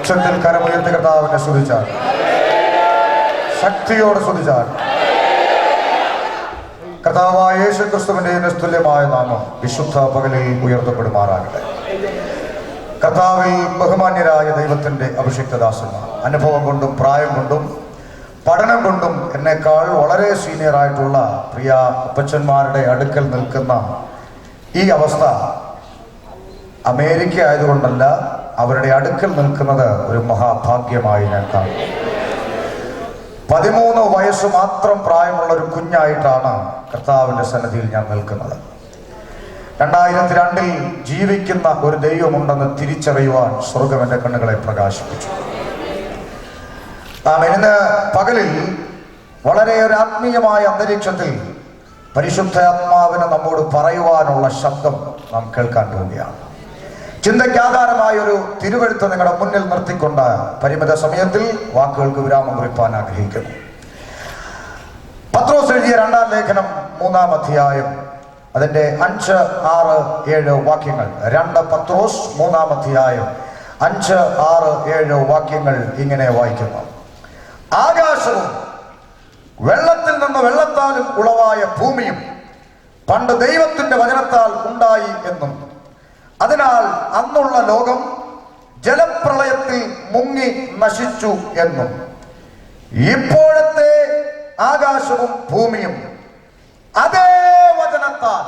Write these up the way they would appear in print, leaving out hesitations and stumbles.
ഉച്ചത്തിൽ കരമുയർത്തി കർത്താവിനെ സ്തുതിച്ചാൽ, ശക്തിയോടെ സ്തുതിച്ചാൽ, കർത്താവായ യേശു ക്രിസ്തുവിന്റെ നിസ്തുല്യമായ നാമം വിശുദ്ധ പകലിൽ ഉയർത്തപ്പെടുമാറാകട്ടെ. കർത്താവിൽ ബഹുമാന്യരായ ദൈവത്തിന്റെ അഭിഷിക്തദാസന്മാർ, അനുഭവം കൊണ്ടും പ്രായം കൊണ്ടും പഠനം കൊണ്ടും എന്നേക്കാൾ വളരെ സീനിയറായിട്ടുള്ള പ്രിയ അപ്പച്ചന്മാരുടെ അടുക്കൽ നിൽക്കുന്ന ഈ അവസ്ഥ അമേരിക്ക ആയതുകൊണ്ടല്ല, അവരുടെ അടുക്കൽ നിൽക്കുന്നത് ഒരു മഹാഭാഗ്യമായി ഞാൻ കാണുന്നു. 13 വയസ്സ് മാത്രം പ്രായമുള്ള ഒരു കുഞ്ഞായിട്ടാണ് കർത്താവിൻ്റെ സന്നിധിയിൽ ഞാൻ നിൽക്കുന്നത്. 2002 ജീവിക്കുന്ന ഒരു ദൈവമുണ്ടെന്ന് തിരിച്ചറിയുവാൻ സ്വർഗം എൻ്റെ കണ്ണുകളെ പ്രകാശിപ്പിച്ചു. ഇന്ന് പകലിൽ വളരെ ഒരു ആത്മീയമായ അന്തരീക്ഷത്തിൽ പരിശുദ്ധാത്മാവിനെ നമ്മോട് പറയുവാനുള്ള ശബ്ദം നാം കേൾക്കാൻ പോവുകയാണ്. ചിന്തയ്ക്കാധാരമായ ഒരു തിരുവെഴുത്ത് നിങ്ങളുടെ മുന്നിൽ നിർത്തിക്കൊണ്ട് പരിമിത സമയത്തിൽ വാക്കുകൾക്ക് വിരാമം കുറിപ്പാൻ ആഗ്രഹിക്കുന്നു. പത്രോസ് എഴുതിയ 2-ാം ലേഖനം 3-ാം അധ്യായം അതിൻ്റെ 5, 6, 7 വാക്യങ്ങൾ. 2 പത്രോസ് 3-ാം അധ്യായം 5, 6, 7 വാക്യങ്ങൾ ഇങ്ങനെ വായിക്കുന്നു. ആകാശവും വെള്ളത്തിൽ നിന്ന് വെള്ളത്താലും ഉളവായ ഭൂമിയും പണ്ട് ദൈവത്തിന്റെ വചനത്താൽ ഉണ്ടായി എന്നും അതിനാൽ അന്നുള്ള ലോകം ജലപ്രളയത്തിൽ മുങ്ങി നശിച്ചു എന്നും ഇപ്പോഴത്തെ ആകാശവും ഭൂമിയും അതേ വചനത്താൽ,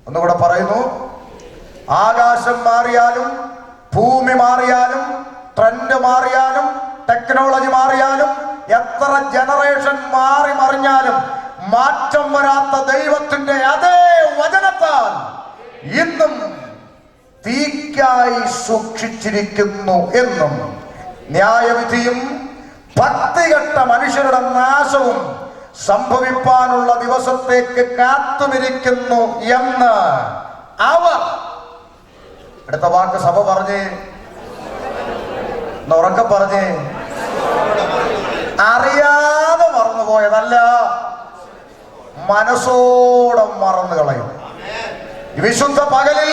ഒന്നുകൂടെ പറയുന്നു, ആകാശം മാറിയാലും ഭൂമി മാറിയാലും ട്രെൻഡ് മാറിയാലും ടെക്നോളജി മാറിയാലും എത്ര ജനറേഷൻ മാറി മറിഞ്ഞാലും മാറ്റം വരാത്ത ദൈവത്തിന്റെ അതേ വചനത്താൽ ഇന്നും തീക്കായി സൂക്ഷിച്ചിരിക്കുന്നു എന്നും ന്യായവിധിയും ഭക്തികെട്ട മനുഷ്യരുടെ നാശവും സംഭവിപ്പാനുള്ള ദിവസത്തേക്ക് കാത്തുമിരിക്കുന്നു എന്ന് അവർ, അടുത്ത വാക്ക് സഭ പറഞ്ഞേ, ഉറക്കെ പറഞ്ഞേ, അറിയാതെ മറന്നുപോയതല്ല, മനസ്സോടെ മറന്നു കളയും. വിശുദ്ധ പകലിൽ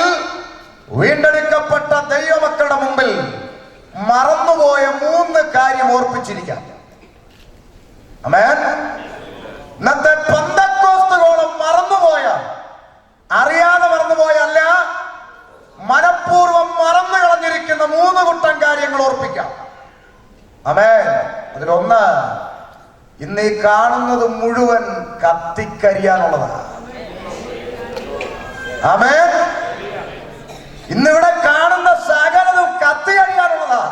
വീണ്ടെടുക്കപ്പെട്ട ദൈവമക്കളുടെ മുമ്പിൽ മറന്നുപോയ 3 കാര്യം ഓർപ്പിച്ചിരിക്കാം. ആമേൻ. ഇന്നത്തെ പെന്തക്കോസ്തുകോളം മറന്നുപോയ, അറിയാതെ മറന്നുപോയല്ല, മനഃപൂർവ്വം മറന്നു കളഞ്ഞിരിക്കുന്ന 3 കൂട്ടം കാര്യങ്ങൾ ഓർപ്പിക്കാം. ആമേൻ. അതിലൊന്ന്, ഇന്ന് ഈ കാണുന്നത് മുഴുവൻ കത്തിക്കരിയാനുള്ളതാണ്. ആമേൻ. ഇന്നിവിടെ കാണുന്ന സകലതും കത്തിയറിയാനുള്ളതാ.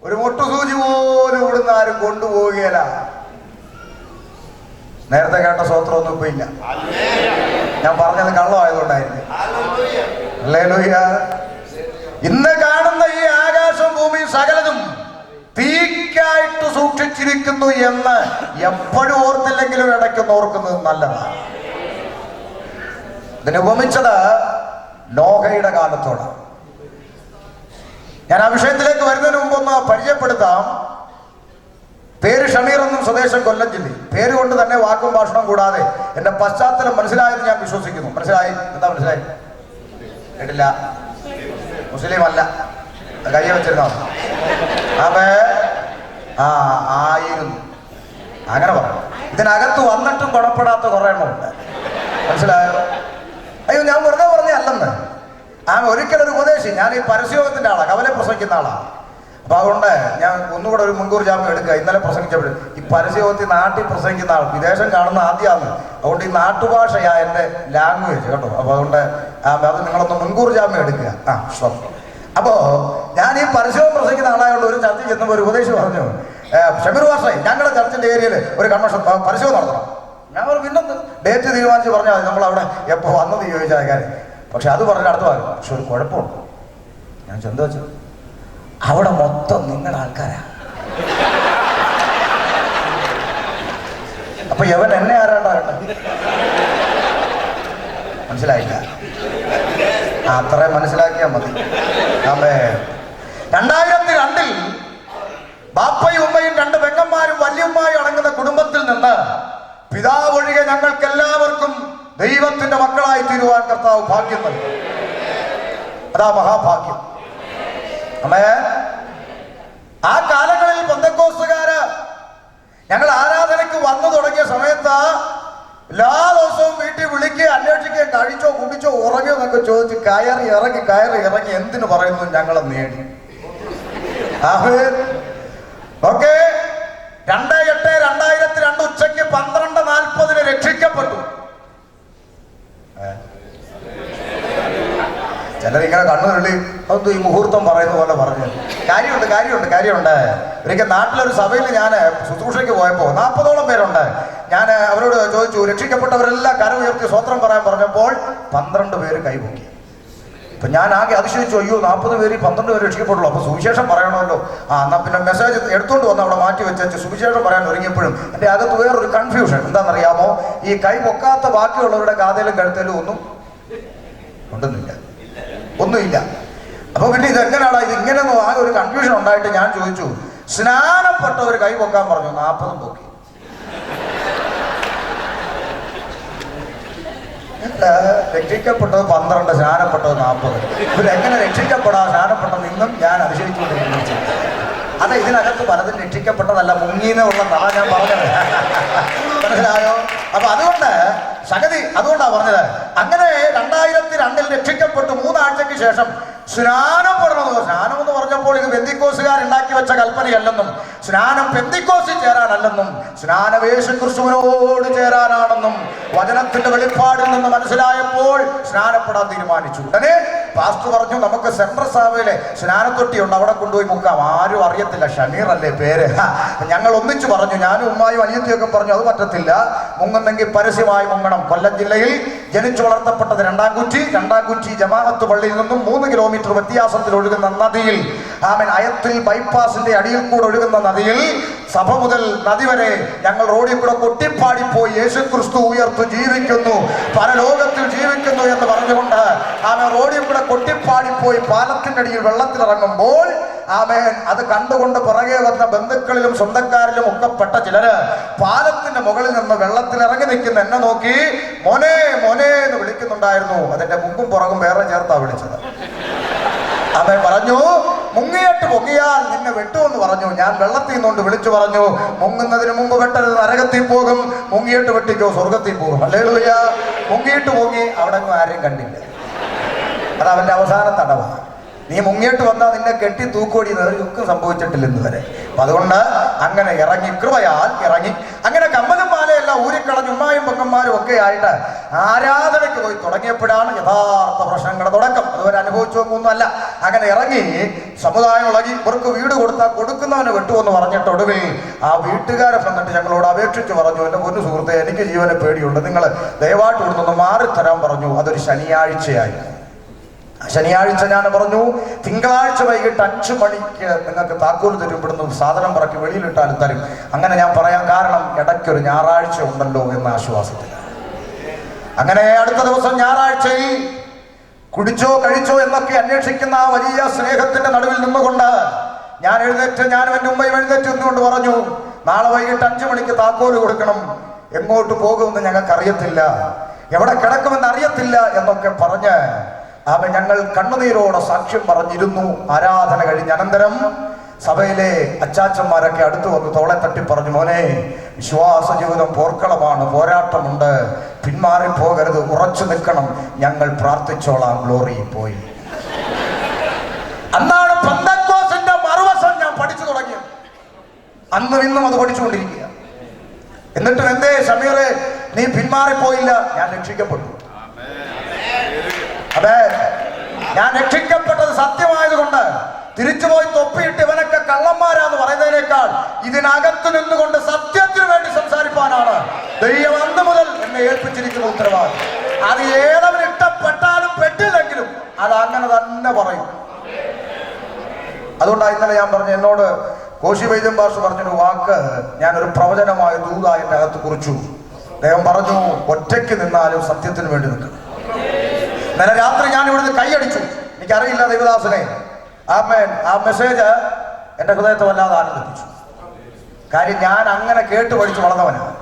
ഒരു മുട്ടുസൂചി പോലും ഇവിടുന്ന് ആരും കൊണ്ടുപോവുകയില്ല. നേരത്തെ കേട്ട സ്വത്രമൊന്നും ഇപ്പൊ ഇല്ല. ഞാൻ പറഞ്ഞത് കള്ളമായതുകൊണ്ടായിരുന്നു. ഹല്ലേലൂയ. ഇന്ന് കാണുന്ന ഈ ആകാശവും ഭൂമിയും സകലതും തീക്കായിട്ട് സൂക്ഷിച്ചിരിക്കുന്നു എന്ന് എപ്പോഴും ഓർത്തില്ലെങ്കിലും ഇടയ്ക്കൊന്ന് ഓർക്കുന്നത് നല്ലതാണ്. ഇതിനെ ഉപമിച്ചത് നോഹയുടെ കാലത്തോടാണ്. ഞാൻ ആ വിഷയത്തിലേക്ക് വരുന്നതിന് മുമ്പൊന്ന് പരിചയപ്പെടുത്താം. പേര് ഷമീർ എന്നും, സ്വദേശം കൊല്ലം ജില്ല. പേര് കൊണ്ട് തന്നെ വാക്കും ഭാഷണം കൂടാതെ എന്റെ പശ്ചാത്തലം മനസ്സിലായെന്ന് ഞാൻ വിശ്വസിക്കുന്നു. മനസ്സിലായി? എന്താ മനസ്സിലായി? കേട്ടില്ല? മുസ്ലിം അല്ല, കയ്യ വെച്ചിരുന്നോ? അതെ, ആയിരുന്നു. അങ്ങനെ പറയാം. ഇതിനകത്ത് വന്നിട്ടും ഗുണപ്പെടാത്ത കുറെ എണ്ണമുണ്ട്. മനസ്സിലായോ? അയ്യോ, ഞാൻ വെറുതെ പറഞ്ഞല്ലെന്ന്. ഒരിക്കലൊരു ഉപദേശി, ഞാൻ ഈ പരസ്യയോഗത്തിന്റെ ആളാണ്, കവലെ പ്രസംഗിക്കുന്ന ആളാണ്. അപ്പൊ അതുകൊണ്ട് ഞാൻ ഒന്നുകൂടെ ഒരു മുൻകൂർ ജാമ്യം എടുക്കുക. ഇന്നലെ പ്രസംഗിച്ചപ്പോൾ ഈ പരസ്യയോഗത്തിൽ നാട്ടിൽ പ്രസംഗിക്കുന്ന ആൾ വിദേശം കാണുന്ന ആദ്യമാണ്. അതുകൊണ്ട് ഈ നാട്ടുഭാഷയാ എൻ്റെ ലാംഗ്വേജ് കേട്ടോ. അപ്പൊ അതുകൊണ്ട് അത് നിങ്ങളൊന്ന് മുൻകൂർ ജാമ്യം എടുക്കുക. അപ്പോ ഞാൻ ഈ പരസ്യവും പ്രസംഗിക്കുന്ന ആളായതുകൊണ്ട് ഒരു ചർച്ച ചെന്നപ്പോൾ ഒരു ഉപദേശി പറഞ്ഞു, ഷമീർ ഭാഷ ഞങ്ങളുടെ ചർച്ചിന്റെ ഏരിയയിൽ ഒരു കൺവെൻഷൻ പരസ്യവും നടത്തണം. ഞാൻ പിന്നൊന്ന് ഡേറ്റ് തീരുമാനിച്ച് പറഞ്ഞാൽ മതി, നമ്മളവിടെ എപ്പോൾ വന്നത് ചോദിച്ചാൽ കാര്യം. പക്ഷെ അത് പറഞ്ഞ അടുത്ത ഭാഗം. പക്ഷെ ഒരു കുഴപ്പമുണ്ട്. ഞാൻ ചെന്ത വെച്ചു, അവിടെ മൊത്തം നിങ്ങളുടെ ആൾക്കാരാ. അപ്പൊ യവൻ എന്നെ ആരാണ്ടാകട്ടെ? മനസ്സിലായില്ല? അത്രയും മനസ്സിലാക്കിയാൽ മതി. ആമേ. 2002 ബാപ്പയും ഉമ്മയും 2 പെങ്ങന്മാരും വല്യമ്മയും അടങ്ങുന്ന കുടുംബത്തിൽ നിന്ന് പിതാവ് ഒഴികെ ഞങ്ങൾക്ക് എല്ലാവർക്കും ദൈവത്തിന്റെ മക്കളായി തീരുവാൻ കർത്താവ് ഭാഗ്യം നൽകി. അതാ മഹാഭാഗ്യം. അമ്മേ, ആ കാലങ്ങളിൽ പെന്തക്കോസ്തുകാര് ഞങ്ങൾ ആരാധനയ്ക്ക് വന്നു തുടങ്ങിയ സമയത്ത് എല്ലാ ദിവസവും വീട്ടിൽ വിളിക്കുക, അന്വേഷിക്കുക, കഴിച്ചോ കുടിച്ചോ ഉറങ്ങിയോ എന്നൊക്കെ ചോദിച്ച് കയറി ഇറങ്ങി എന്തിനു പറയുന്നു ഞങ്ങളെ നേടി. ഓക്കെ, 2/8/2002 ഉച്ചയ്ക്ക് 12:40 രക്ഷിക്കപ്പെട്ടു. ചിലരിങ്ങനെ കണ്ണുരുള്ളി അതൊന്നും ഈ മുഹൂർത്തം പറയുന്ന പോലെ പറഞ്ഞു. കാര്യമുണ്ട്. ഒരിക്കൽ നാട്ടിലൊരു സഭയിൽ ഞാൻ ശുശ്രൂഷയ്ക്ക് പോയപ്പോൾ 40ഓളം പേരുണ്ട്. ഞാൻ അവരോട് ചോദിച്ചു, രക്ഷിക്കപ്പെട്ടവരെല്ലാം കര ഉയർത്തി സ്വത്രം പറയാൻ പറഞ്ഞപ്പോൾ 12 പേര് കൈപൊക്കി. അപ്പൊ ഞാൻ ആകെ അതിശയിച്ചു, അയ്യോ 40 പേര് 12 പേര് രക്ഷിക്കപ്പെട്ടുള്ളൂ, അപ്പൊ സുവിശേഷം പറയണമല്ലോ. എന്നാ പിന്നെ മെസ്സേജ് എടുത്തുകൊണ്ട് വന്ന് അവിടെ മാറ്റി വെച്ചു സുവിശേഷം പറയാൻ ഒരുങ്ങിയപ്പോഴും എൻ്റെ അകത്ത് വേറൊരു കൺഫ്യൂഷൻ. എന്താണെന്നറിയാമോ? ഈ കൈ പൊക്കാത്ത ബാക്കിയുള്ളവരുടെ കാതയിലും കഴുത്തലും ഒന്നുമില്ല. അപ്പൊ പിന്നെ ഇതെങ്ങനെയാണ് ഇതിങ്ങനെയൊന്നും ആകെ ഒരു കൺഫ്യൂഷൻ ഉണ്ടായിട്ട് ഞാൻ ചോദിച്ചു, സ്നാനപ്പെട്ടവർ കൈ പൊക്കാൻ പറഞ്ഞു, 40 പൊക്കി. രക്ഷിക്കപ്പെട്ടത് 12, സ്നാനപ്പെട്ടത് 40. ഇവരെങ്ങനെ രക്ഷിക്കപ്പെടാം സ്നാനപ്പെട്ടത് ഇന്നും ഞാൻ അതിശയിച്ചുകൊണ്ടിരിക്കുന്നു. അതെ, ഇതിനകത്ത് പലതും രക്ഷിക്കപ്പെട്ടതല്ല, മുങ്ങീന്നുള്ള കഥ ഞാൻ പറഞ്ഞത്. മനസ്സിലായോ? അപ്പൊ അതുകൊണ്ട് അതുകൊണ്ടാ പറഞ്ഞത്. അങ്ങനെ 2002 രക്ഷിക്കപ്പെട്ടു 3 ആഴ്ചയ്ക്ക് ശേഷം സ്നാനപ്പെടണമെന്ന്. സ്നാനം എന്ന് പറഞ്ഞപ്പോൾ ഇത് പെന്തിക്കോസുകാർ ഉണ്ടാക്കി വെച്ച കൽപ്പനയല്ലെന്നും, സ്നാനം പെന്തിക്കോസിൽ ചേരാനല്ലെന്നും, സ്നാനം യേശുക്രിസ്തുവിനോട് ചേരാനാണെന്നും വചനത്തിന്റെ വെളിപ്പാടിൽ നിന്ന് മനസ്സിലായപ്പോൾ സ്നാനപ്പെടാൻ തീരുമാനിച്ചു. ഉടനെ പാസ്റ്റർ പറഞ്ഞു, നമുക്ക് സെൻട്രൽ സഭയിലെ സ്നാനത്തൊട്ടിയുണ്ട്, അവിടെ കൊണ്ടുപോയി മുക്കാം. ആരും അറിയത്തില്ല, ഷമീർ അല്ലേ പേര്. ഞങ്ങൾ ഒന്നിച്ചു പറഞ്ഞു, ഞാനും ഉമ്മായും അനിയത്തിയൊക്കെ പറഞ്ഞു, അത് പറ്റത്തില്ല, മുങ്ങുന്നെങ്കിൽ പരസ്യമായി മുങ്ങണം. കൊല്ലം ജില്ലയിൽ ജനിച്ചു വളർത്തപ്പെട്ടത് രണ്ടാംകുറ്റി ജമാഅത്ത് പള്ളിയിൽ നിന്നും 3 കിലോമീറ്റർ വ്യത്യാസത്തിൽ ഒഴുകുന്ന നദിയിൽ, അയത്തിൽ ബൈപ്പാസിന്റെ അടിയിൽ കൂടെ ഒഴുകുന്ന നദിയിൽ, സഭ മുതൽ നദി വരെ ഞങ്ങൾ റോഡിൽ കൂടെ കൊട്ടിപ്പാടിപ്പോയി യേശുക്രിസ്തു ഉയർത്തു ജീവിക്കുന്നു, പരലോകത്തിൽ ജീവിക്കുന്നു എന്ന് പറഞ്ഞുകൊണ്ട് റോഡിൽ കൂടെ കൊട്ടിപ്പാടിപ്പോയി പാലത്തിന്റെ അടിയിൽ വെള്ളത്തിലിറങ്ങുമ്പോൾ അത് കണ്ടുകൊണ്ട് പുറകെ വന്ന ബന്ധുക്കളിലും സ്വന്തക്കാരിലും ഒക്കെ പെട്ട ചിലര് പാലത്തിന്റെ മുകളിൽ നിന്ന് വെള്ളത്തിൽ ഇറങ്ങി നിൽക്കുന്ന എന്നെ നോക്കി മോനെ എന്ന് വിളിക്കുന്നുണ്ടായിരുന്നു. അതിന്റെ മുമ്പും പുറകും വേറെ ചേർത്താ വിളിച്ചത്. അവൻ പറഞ്ഞു, മുങ്ങിയിട്ട് പൊങ്ങിയാൽ നിന്നെ വെട്ടുമെന്ന് പറഞ്ഞു. ഞാൻ വെള്ളത്തിൽ നിന്നുകൊണ്ട് വിളിച്ചു പറഞ്ഞു, മുങ്ങുന്നതിന് മുമ്പ് വെട്ടരുത്, നരകത്തിൽ പോകും, മുങ്ങിയിട്ട് വെട്ടിക്കോ സ്വർഗത്തിൽ പോകും. ഹല്ലേലൂയ. മുങ്ങിയിട്ട് പൊങ്ങി, അവിടെ ആരെയും കണ്ടില്ല. അത് അവന്റെ അവസാന തടവാണ്. നീ മുങ്ങിയിട്ട് വന്നാൽ നിന്നെ കെട്ടി തൂക്കോടി ഒന്നും സംഭവിച്ചിട്ടില്ല ഇന്ന് വരെ. അപ്പൊ അതുകൊണ്ട് അങ്ങനെ ഇറങ്ങി, കൃപയാൽ ഇറങ്ങി. അങ്ങനെ കമ്മലും മാലയെല്ലാം ഊരിക്കളഞ്ഞ് ഉമ്മായും പെങ്ങന്മാരും ഒക്കെ ആയിട്ട് ആരാധനയ്ക്ക് പോയി തുടങ്ങിയപ്പോഴാണ് യഥാർത്ഥ പ്രശ്നങ്ങളുടെ തുടക്കം. അതുവരെ അനുഭവിച്ചു നോക്കൊന്നുമല്ല. അങ്ങനെ ഇറങ്ങി സമുദായം ഇളകി. ഇവർക്ക് വീട് കൊടുത്താൽ കൊടുക്കുന്നവന് വെട്ടുമെന്ന് പറഞ്ഞിട്ട് ഒടുവിൽ ആ വീട്ടുകാരെ വന്നിട്ട് ഞങ്ങളോട് അപേക്ഷിച്ച് പറഞ്ഞു, എൻ്റെ പൊന്നു സുഹൃത്തെ, എനിക്ക് ജീവനെ പേടിയുണ്ട്, നിങ്ങൾ ദയവായിട്ട് ഇവിടുന്ന് മാറിത്തരാൻ പറഞ്ഞു. അതൊരു ശനിയാഴ്ചയായി. ശനിയാഴ്ച ഞാൻ പറഞ്ഞു, തിങ്കളാഴ്ച വൈകിട്ട് 5 മണിക്ക് നിങ്ങൾക്ക് താക്കോൽ തരും, ഇവിടുന്ന് സാധനം പറക്കി വെളിയിലിട്ടാലും തരും. അങ്ങനെ ഞാൻ പറയാൻ കാരണം ഇടയ്ക്കൊരു ഞായറാഴ്ച ഉണ്ടല്ലോ എന്ന ആശ്വാസത്തിൽ. അങ്ങനെ അടുത്ത ദിവസം ഞായറാഴ്ചയിൽ കുടിച്ചോ കഴിച്ചോ എന്നൊക്കെ അന്വേഷിക്കുന്ന ആ വലിയ സ്നേഹത്തിന്റെ നടുവിൽ നിന്നുകൊണ്ട് ഞാനും എൻ്റെ ഉമ്മയും എഴുന്നേറ്റ് നിന്നുകൊണ്ട് പറഞ്ഞു, നാളെ വൈകിട്ട് 5 മണിക്ക് താക്കോല് കൊടുക്കണം, എങ്ങോട്ട് പോകുമെന്ന് ഞങ്ങൾക്കറിയത്തില്ല, എവിടെ കിടക്കുമെന്ന് അറിയത്തില്ല എന്നൊക്കെ പറഞ്ഞ് ഞങ്ങൾ കണ്ണുനീരോടെ സാക്ഷ്യം പറഞ്ഞിരുന്നു. ആരാധന കഴിഞ്ഞ അനന്തരം സഭയിലെ അച്ചാച്ചന്മാരൊക്കെ അടുത്ത് വന്ന് തോളെ തട്ടി പറഞ്ഞു, മോനെ, വിശ്വാസ ജീവിതം പോർക്കളമാണ്, പോരാട്ടമുണ്ട്, പിന്മാറി പോകരുത്, ഉറച്ചു നിൽക്കണം, ഞങ്ങൾ പ്രാർത്ഥിച്ചോളാം. ഗ്ലോറിയിൽ പോയി. അന്നാണ് പെന്തക്കോസ്തിന്റെ മറുവശം ഞാൻ പഠിച്ചു തുടങ്ങിയത്. അന്നും ഇന്നും അത് പഠിച്ചുകൊണ്ടിരിക്കുക. എന്നിട്ടും എന്തേ ഷമീറെ നീ പിന്മാറിപ്പോയില്ല? ഞാൻ രക്ഷിക്കപ്പെട്ടു. അതെ, ഞാൻ രക്ഷിക്കപ്പെട്ടത് സത്യമായതുകൊണ്ട് തിരിച്ചുപോയി തൊപ്പിയിട്ട് ഇവനൊക്കെ കള്ളന്മാരാന്ന് പറയുന്നതിനേക്കാൾ ഇതിനകത്ത് നിന്നുകൊണ്ട് സത്യത്തിന് വേണ്ടി സംസാരിപ്പാനാണ് ദൈവം അന്ന് മുതൽ എന്നെ ഏൽപ്പിച്ചിരിക്കുന്ന ഉത്തരവാദിത്വം. അത് ഏതവൻ ഇഷ്ടപ്പെട്ടാലും പെട്ടില്ലെങ്കിലും അത് അങ്ങനെ തന്നെ പറയും. അതുകൊണ്ടാണ് ഇന്നലെ ഞാൻ പറഞ്ഞു, എന്നോട് കോശി വൈദ്യം ഭാഷ പറഞ്ഞൊരു വാക്ക് ഞാനൊരു പ്രവചനമായ ദൂത എൻ്റെ അകത്ത് കുറിച്ചു. അദ്ദേഹം പറഞ്ഞു, ഒറ്റയ്ക്ക് നിന്നാലും സത്യത്തിന് വേണ്ടി നിൽക്കണം. ഇന്നലെ രാത്രി ഞാൻ ഇവിടുന്ന് കൈയടിച്ചു. എനിക്കറിയില്ല ദൈവദാസനെ, ആ മെസ്സേജ് എൻ്റെ ഹൃദയത്തെ വല്ലാതെ ആനന്ദിപ്പിച്ചു. കാര്യം ഞാൻ അങ്ങനെ കേട്ട് പഠിച്ചു വളർന്നവനാണ്.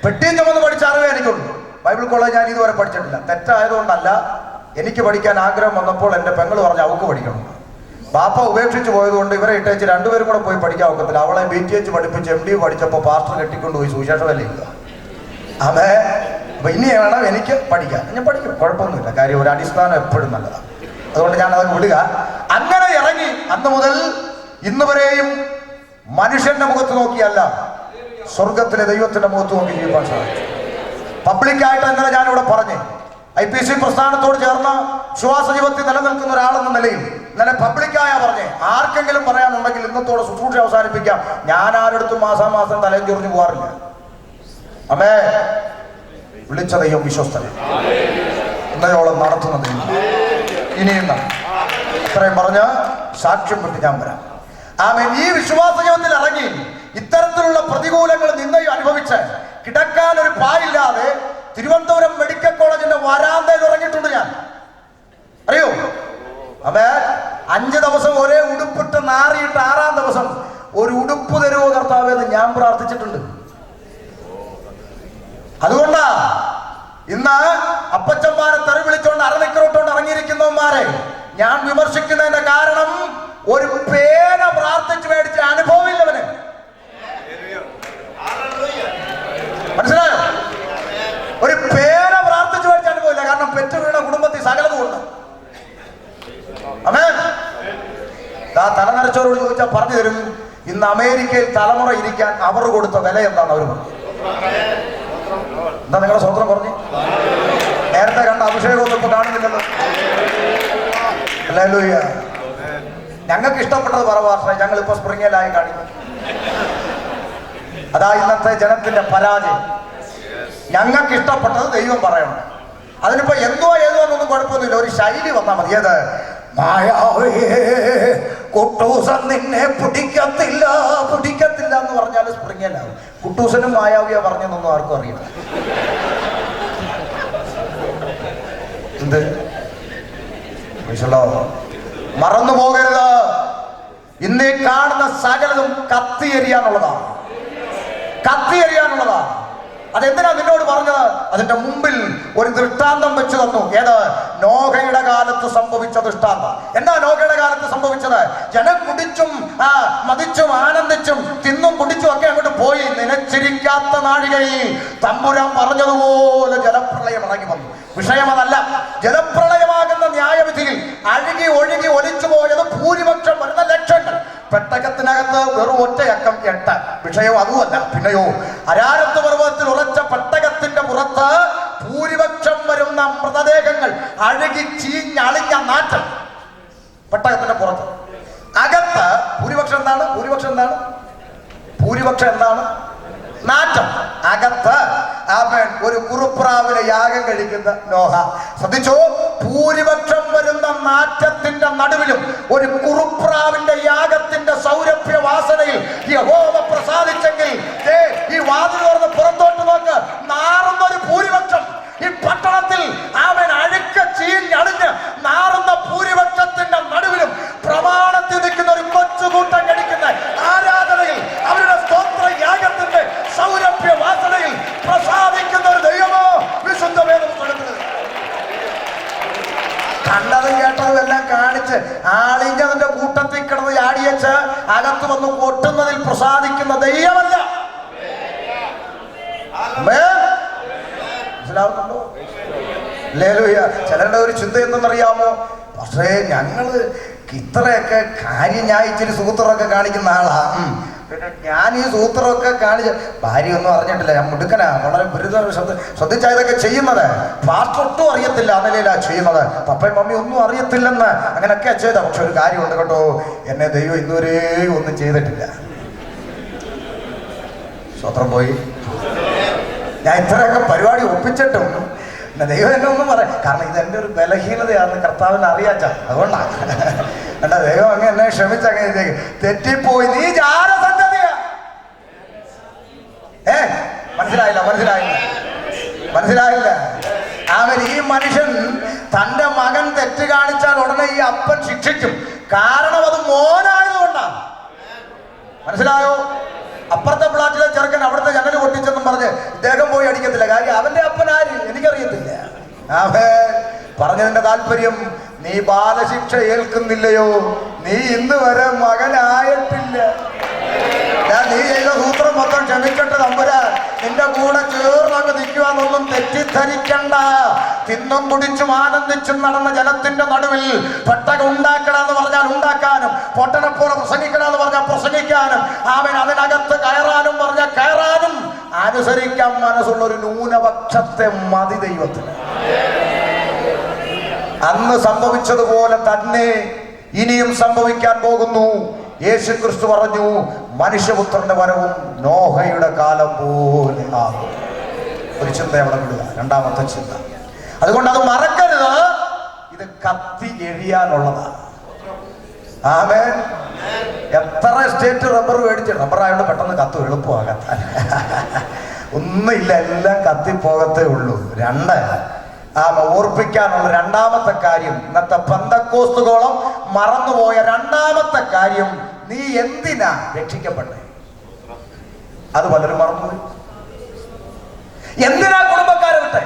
പെട്ടിയും ചുമന്ന് പഠിച്ച അറിവേ എനിക്കുള്ളൂ. ബൈബിൾ കോളേജ് ഞാൻ ഇതുവരെ പഠിച്ചിട്ടില്ല. തെറ്റായതുകൊണ്ടല്ല, എനിക്ക് പഠിക്കാൻ ആഗ്രഹം വന്നപ്പോൾ എൻ്റെ പെങ്ങൾ പറഞ്ഞു അവൾക്ക് പഠിക്കണം. ബാപ്പ ഉപേക്ഷിച്ച് പോയതുകൊണ്ട് ഇവരെ ഇട്ടേച്ച് രണ്ടുപേരും കൂടെ പോയി പഠിക്കാൻ ഒക്കത്തില്ല. അവളെ BTH പഠിപ്പിച്ച് MD പഠിച്ചപ്പോൾ പാസ്റ്റർ കെട്ടിക്കൊണ്ടുപോയി സുവിശേഷമല്ലില്ല. അതെ, അപ്പൊ ഇനി വേണം എനിക്ക് പഠിക്കാൻ. ഞാൻ പഠിക്കും, കുഴപ്പമൊന്നുമില്ല. കാര്യം ഒരു അടിസ്ഥാനം എപ്പോഴും നല്ലതാണ്. അതുകൊണ്ട് ഞാൻ അതൊക്കെ വിടുക. അങ്ങനെ ഇറങ്ങി അന്ന് മുതൽ ഇന്ന് വരെയും മനുഷ്യന്റെ മുഖത്ത് നോക്കിയല്ല, സ്വർഗത്തിലെ ദൈവത്തിന്റെ മുഖത്ത് നോക്കി ജീവിക്കാൻ സാധിച്ചു. പബ്ലിക്കായിട്ട് ഇന്നലെ ഞാനിവിടെ പറഞ്ഞു, IPC പ്രസ്ഥാനത്തോട് ചേർന്ന് വിശ്വാസ ജീവിതത്തിൽ നിലനിൽക്കുന്ന ഒരാളെന്ന നിലയിൽ ഇന്നലെ പബ്ലിക്കായ പറഞ്ഞേ, ആർക്കെങ്കിലും പറയാനുണ്ടെങ്കിൽ ഇന്നത്തോടെ ശുശ്രൂഷ അവസാനിപ്പിക്കാം. ഞാൻ ആരെടുത്തും മാസാമാസം തലയും ചൊറിഞ്ഞു പോകാറില്ല. അമേ, വിളിച്ച ദൈവം വിശ്വസ്തനെ, ഇന്നയോളം നടത്തുന്ന ദൈവം ഇനിയും അത്രയും പറഞ്ഞ് സാക്ഷ്യം വിട്ട് ഞാൻ വരാം. ആമേൻ. ഈ വിശ്വാസ ജീവിതത്തിൽ ഇറങ്ങി ഇത്തരത്തിലുള്ള പ്രതികൂലങ്ങൾ നിന്നയും അനുഭവിച്ച് കിടക്കാൻ ഒരു പായില്ലാതെ തിരുവനന്തപുരം മെഡിക്കൽ കോളേജിന്റെ വരാന്തയിൽ ഇറങ്ങിയിട്ടുണ്ട് ഞാൻ. അറിയോ? അതെ, 5 ദിവസം ഒരേ ഉടുപ്പിട്ട് നാറിയിട്ട് 6-ാം ദിവസം ഒരു ഉടുപ്പ് തരുവോ കർത്താവേ എന്ന് ഞാൻ പ്രാർത്ഥിച്ചിട്ടുണ്ട്. അതുകൊണ്ടാ ഇന്ന് അപ്പച്ചന്മാരെ തെറി വിളിച്ചോണ്ട് അരനിക്കറോട്ടോണ്ട് ഇറങ്ങിയിരിക്കുന്നവന്മാരെ ഞാൻ വിമർശിക്കുന്നതിന്റെ കാരണം ഒരു പേന പ്രാർത്ഥിച്ച് മേടിച്ച അനുഭവമില്ലവന്. മനസ്സിലായോ? ഒരു പേന പ്രാർത്ഥിച്ച് മേടിച്ച അനുഭവമില്ല. കാരണം പെറ്റു വീണ കുടുംബത്തിൽ സകലതുമുണ്ട്. ആമേൻ. തലനരച്ചവരോട് ചോദിച്ചാൽ പറഞ്ഞു തരും. ഇന്ന് അമേരിക്കയിൽ തലമുറ ഇരിക്കാൻ അവർ കൊടുത്ത വില എന്താണെന്ന് അവർ പറഞ്ഞു. എന്താ നിങ്ങളുടെ സ്വന്തം പറഞ്ഞു? നേരത്തെ കണ്ട അഭിഷേകമൊന്നും ഇപ്പൊ കാണുന്നില്ലല്ലോ. ഹല്ലേലൂയ. ഞങ്ങൾക്ക് ഇഷ്ടപ്പെട്ടത് പറവാർഷ ഞങ്ങളിപ്പോ സ്പ്രിംഗിലായി കാണിക്കും. അതാ ഇന്നത്തെ ജനത്തിന്റെ പരാജയം. ഞങ്ങൾക്ക് ഇഷ്ടപ്പെട്ടത് ദൈവം പറയണം. അതിനിപ്പോ എന്തോ ഏതോ എന്നൊന്നും കുഴപ്പമൊന്നുമില്ല. ഒരു ശൈലി വന്നാൽ മതി. ഏത് മായാവേ കുട്ടൂസൻ നിന്നെ പിടിക്കത്തില്ല പിടിക്കത്തില്ല എന്ന് പറഞ്ഞാൽ സ്പ്രിംഗിലാവും. കുട്ടൂസനും മായാവിയാ പറഞ്ഞെന്നൊന്നും ആർക്കും അറിയില്ല. എന്ത് മറന്നു പോകരുത്. ഇന്നീ കാണുന്ന സകലതും കത്തിയെറിയാനുള്ളതാണ്. കത്തിയെറിയാനുള്ളതാണ്. അതെന്തിനാ നിന്നോട് പറഞ്ഞത്? അതിന്റെ മുമ്പിൽ ഒരു ദൃഷ്ടാന്തം വെച്ച് തന്നു. ഏത്? നോഹയുടെ കാലത്ത് സംഭവിച്ച ദൃഷ്ടാന്തം. എന്താ നോഹയുടെ കാലത്ത് സംഭവിച്ചത്? ജനം കുടിച്ചും മതിച്ചും ആനന്ദിച്ചും തിന്നും കുടിച്ചും ഒക്കെ അങ്ങോട്ട് പോയി. നിലച്ചിരിക്കാത്ത നാഴികയിൽ തമ്പുരാൻ പറഞ്ഞതുപോലെ ജലപ്രളയം ഇറങ്ങി വന്നു. വിഷയം അതല്ല. ജലപ്രളയമാകുന്ന ന്യായവിധിയിൽ അഴുകി ഒഴുകി ഒലിച്ചു പോയത് ഭൂരിപക്ഷം വരുന്ന ലക്ഷങ്ങൾ. പെട്ടകത്തിനകത്ത് വെറും ഒറ്റയക്കം 8. വിഷയം അതുമല്ല. പിന്നെയോ അരാരത്ത് പർവ്വതത്തിൽ ഉറച്ച പെട്ടകത്തിന്റെ പുറത്ത് ഭൂരിപക്ഷം വരുന്ന മൃതദേഹങ്ങൾ അഴുകി ചീഞ്ഞളിഞ്ഞ നാറ്റം. പെട്ടകത്തിന്റെ പുറത്ത്. അകത്ത് ഭൂരിപക്ഷം എന്താണ്? ഭൂരിപക്ഷം എന്താണ്? നാറ്റം. അകത്ത് അവൻ ഒരു കുറുപ്രാവിനെ യാഗം കഴിക്കുന്ന നോഹ. ശ്രദ്ധിച്ചോ? ഭൂരിപക്ഷം വരുന്ന നാറ്റത്തിന്റെ നടുവിലും ഒരു കുറുപ്രാവിന്റെ യാഗത്തിന്റെ സൗരഭ്യ വാസനയിൽ യഹോവ പ്രസാദിച്ചെങ്കിൽ ഈ വാതിൽ തുറന്ന് പുറത്തോട്ട് നോക്ക്, നാറുന്ന ഒരു ഭൂരിപക്ഷം. ഈ പട്ടണത്തിൽ അവൻ അഴുക്ക ചീഞ്ഞളിഞ്ഞ് നാറുന്ന ഭൂരിപക്ഷത്തിന്റെ നടുവിലും പ്രമാണത്തിൽ നിൽക്കുന്ന ഒരു കൊച്ചുകൂട്ടം കഴിക്കുന്ന ആരാധനയിൽ അവരുടെ സ്തോത്ര യാഗത്തിന്റെ സൗരഭ്യ വാസനയിൽ പ്രസാദിക്കുന്ന ഒരു ദൈവമോ വിശുദ്ധ വേദം കൊടുക്കുന്നത്. കണ്ടതും കേട്ടതും എല്ലാം കാണിച്ച് ആളിഞ്ഞതിന്റെ കൂട്ടത്തിൽ കിടന്ന് ചാടിയച്ച് അകത്ത് വന്ന് കൊട്ടുന്നതിൽ പ്രസാദിക്കുന്ന ദൈവമല്ല. മനസ്സിലാവുന്നുണ്ടോ? ഹല്ലേലൂയ. ചിലരുടെ ഒരു ചിന്ത എന്തെന്നറിയാമോ? പക്ഷേ ഞങ്ങള് ഇത്രയൊക്കെ കാര്യം ഞാൻ ഇച്ചിരി സൂത്രമൊക്കെ കാണിക്കുന്ന ആളാ. പിന്നെ ഞാൻ ഈ സൂത്രമൊക്കെ കാണിച്ച് ഭാര്യയൊന്നും അറിഞ്ഞിട്ടില്ല. ഞാൻ മുടുക്കനാ, വളരെ ബിരുദ ശ്രദ്ധിച്ചാ ഇതൊക്കെ ചെയ്യുന്നത്. പാസ്റ്റൊട്ടും അറിയത്തില്ല ആ നിലയിലാ ചെയ്യുന്നത്. പപ്പയും മമ്മി ഒന്നും അറിയത്തില്ലെന്ന് അങ്ങനെയൊക്കെ ചെയ്ത. പക്ഷെ ഒരു കാര്യമുണ്ട് കേട്ടോ, എന്നെ ദൈവം ഇന്നുവരെ ഒന്നും ചെയ്തിട്ടില്ല. സ്വത്രം പോയി. ഞാൻ ഇത്രയൊക്കെ പരിപാടി ഒപ്പിച്ചിട്ടും ദൈവം എന്നെ ഒന്നും പറയാം. കാരണം ഇതെന്റെ ഒരു ബലഹീനതയാണെന്ന് കർത്താവിന് അറിയാച്ച. അതുകൊണ്ടാണ് എന്താ ദൈവം അങ്ങ് എന്നെ ക്ഷമിച്ചങ്ങനെ തെറ്റിപ്പോയി. നീ ജാരസന്തതിയാ. മനസ്സിലായില്ല. അവൻ ഈ മനുഷ്യൻ തന്റെ മകൻ തെറ്റ് കാണിച്ചാൽ ഉടനെ ഈ അപ്പൻ ശിക്ഷിക്കും. കാരണം അത് മോനായതുകൊണ്ടാണ്. മനസ്സിലായോ? അപ്പുറത്തെ ഫ്ലാറ്റിലെ ചെറുക്കൻ അവിടുത്തെ ജനൽ പൊട്ടിച്ചെന്നും പറഞ്ഞ് ഇദ്ദേഹം പോയി അടിക്കത്തില്ല. കാര്യം അവന്റെ അപ്പൻ ആര് എനിക്കറിയത്തില്ല. അവൻ പറഞ്ഞതിന്റെ താല്പര്യം, നീ ബാലശിക്ഷ ഏൽക്കുന്നില്ലയോ? നീ ഇന്ന് വരെ മകനായിട്ടില്ല. ഞാൻ നീ ചെയ്ത സൂത്രം മൊത്തം ക്ഷമിക്കട്ടെ തമ്പുരാൻ. നിന്റെ കൂടെ ചേർന്നങ്ങ് നിൽക്കുവാന്നൊന്നും തെറ്റിദ്ധരിക്കണ്ട. തിന്നും കുടിച്ചും ആനന്ദിച്ചും നടന്ന ജനത്തിന്റെ നടുവിൽ പെട്ടകം ഉണ്ടാക്കണമെന്ന് പറഞ്ഞാൽ ഉണ്ടാക്കാനും, പൊട്ടനെ പോലെ പ്രസംഗിക്കണമെന്ന് പറഞ്ഞാൽ പ്രസംഗിക്കാനും, അവൻ അതിനകത്ത് കയറാനും പറഞ്ഞാൽ കയറാനും അനുസരിക്കാൻ മനസ്സുള്ള ഒരു ന്യൂനപക്ഷത്തെ മതി ദൈവത്തിന്. അന്ന് സംഭവിച്ചതുപോലെ തന്നെ ഇനിയും സംഭവിക്കാൻ പോകുന്നു. യേശു ക്രിസ്തു പറഞ്ഞു, മനുഷ്യപുത്രന്റെ വരവും നോഹയുടെ കാലം പോലെ ആകും. ഒരു ചിന്ത അവിടെ വിടുക. രണ്ടാമത്തെ ചിന്ത, അതുകൊണ്ട് അത് മറക്കരുത്. ഇത് കത്തി എഴിയാനുള്ളതാണ്. ആമേൻ. എത്ര സ്റ്റേറ്റ് റബ്ബർ മേടിച്ച്, റബ്ബറായോണ്ട് പെട്ടെന്ന് കത്തും, എളുപ്പമാകാൻ ഒന്നുമില്ല, എല്ലാം കത്തിപ്പോകത്തേ ഉള്ളൂ. ഓർപ്പിക്കാനുള്ള രണ്ടാമത്തെ കാര്യം, ഇന്നത്തെ പെന്തക്കോസ്തുകോളം മറന്നുപോയ രണ്ടാമത്തെ കാര്യം, നീ എന്തിനാ രക്ഷിക്കപ്പെട്ടെ? അത് പലരും മറന്നുപോയി. എന്തിനാ കുടുംബക്കാരെ വിട്ടെ?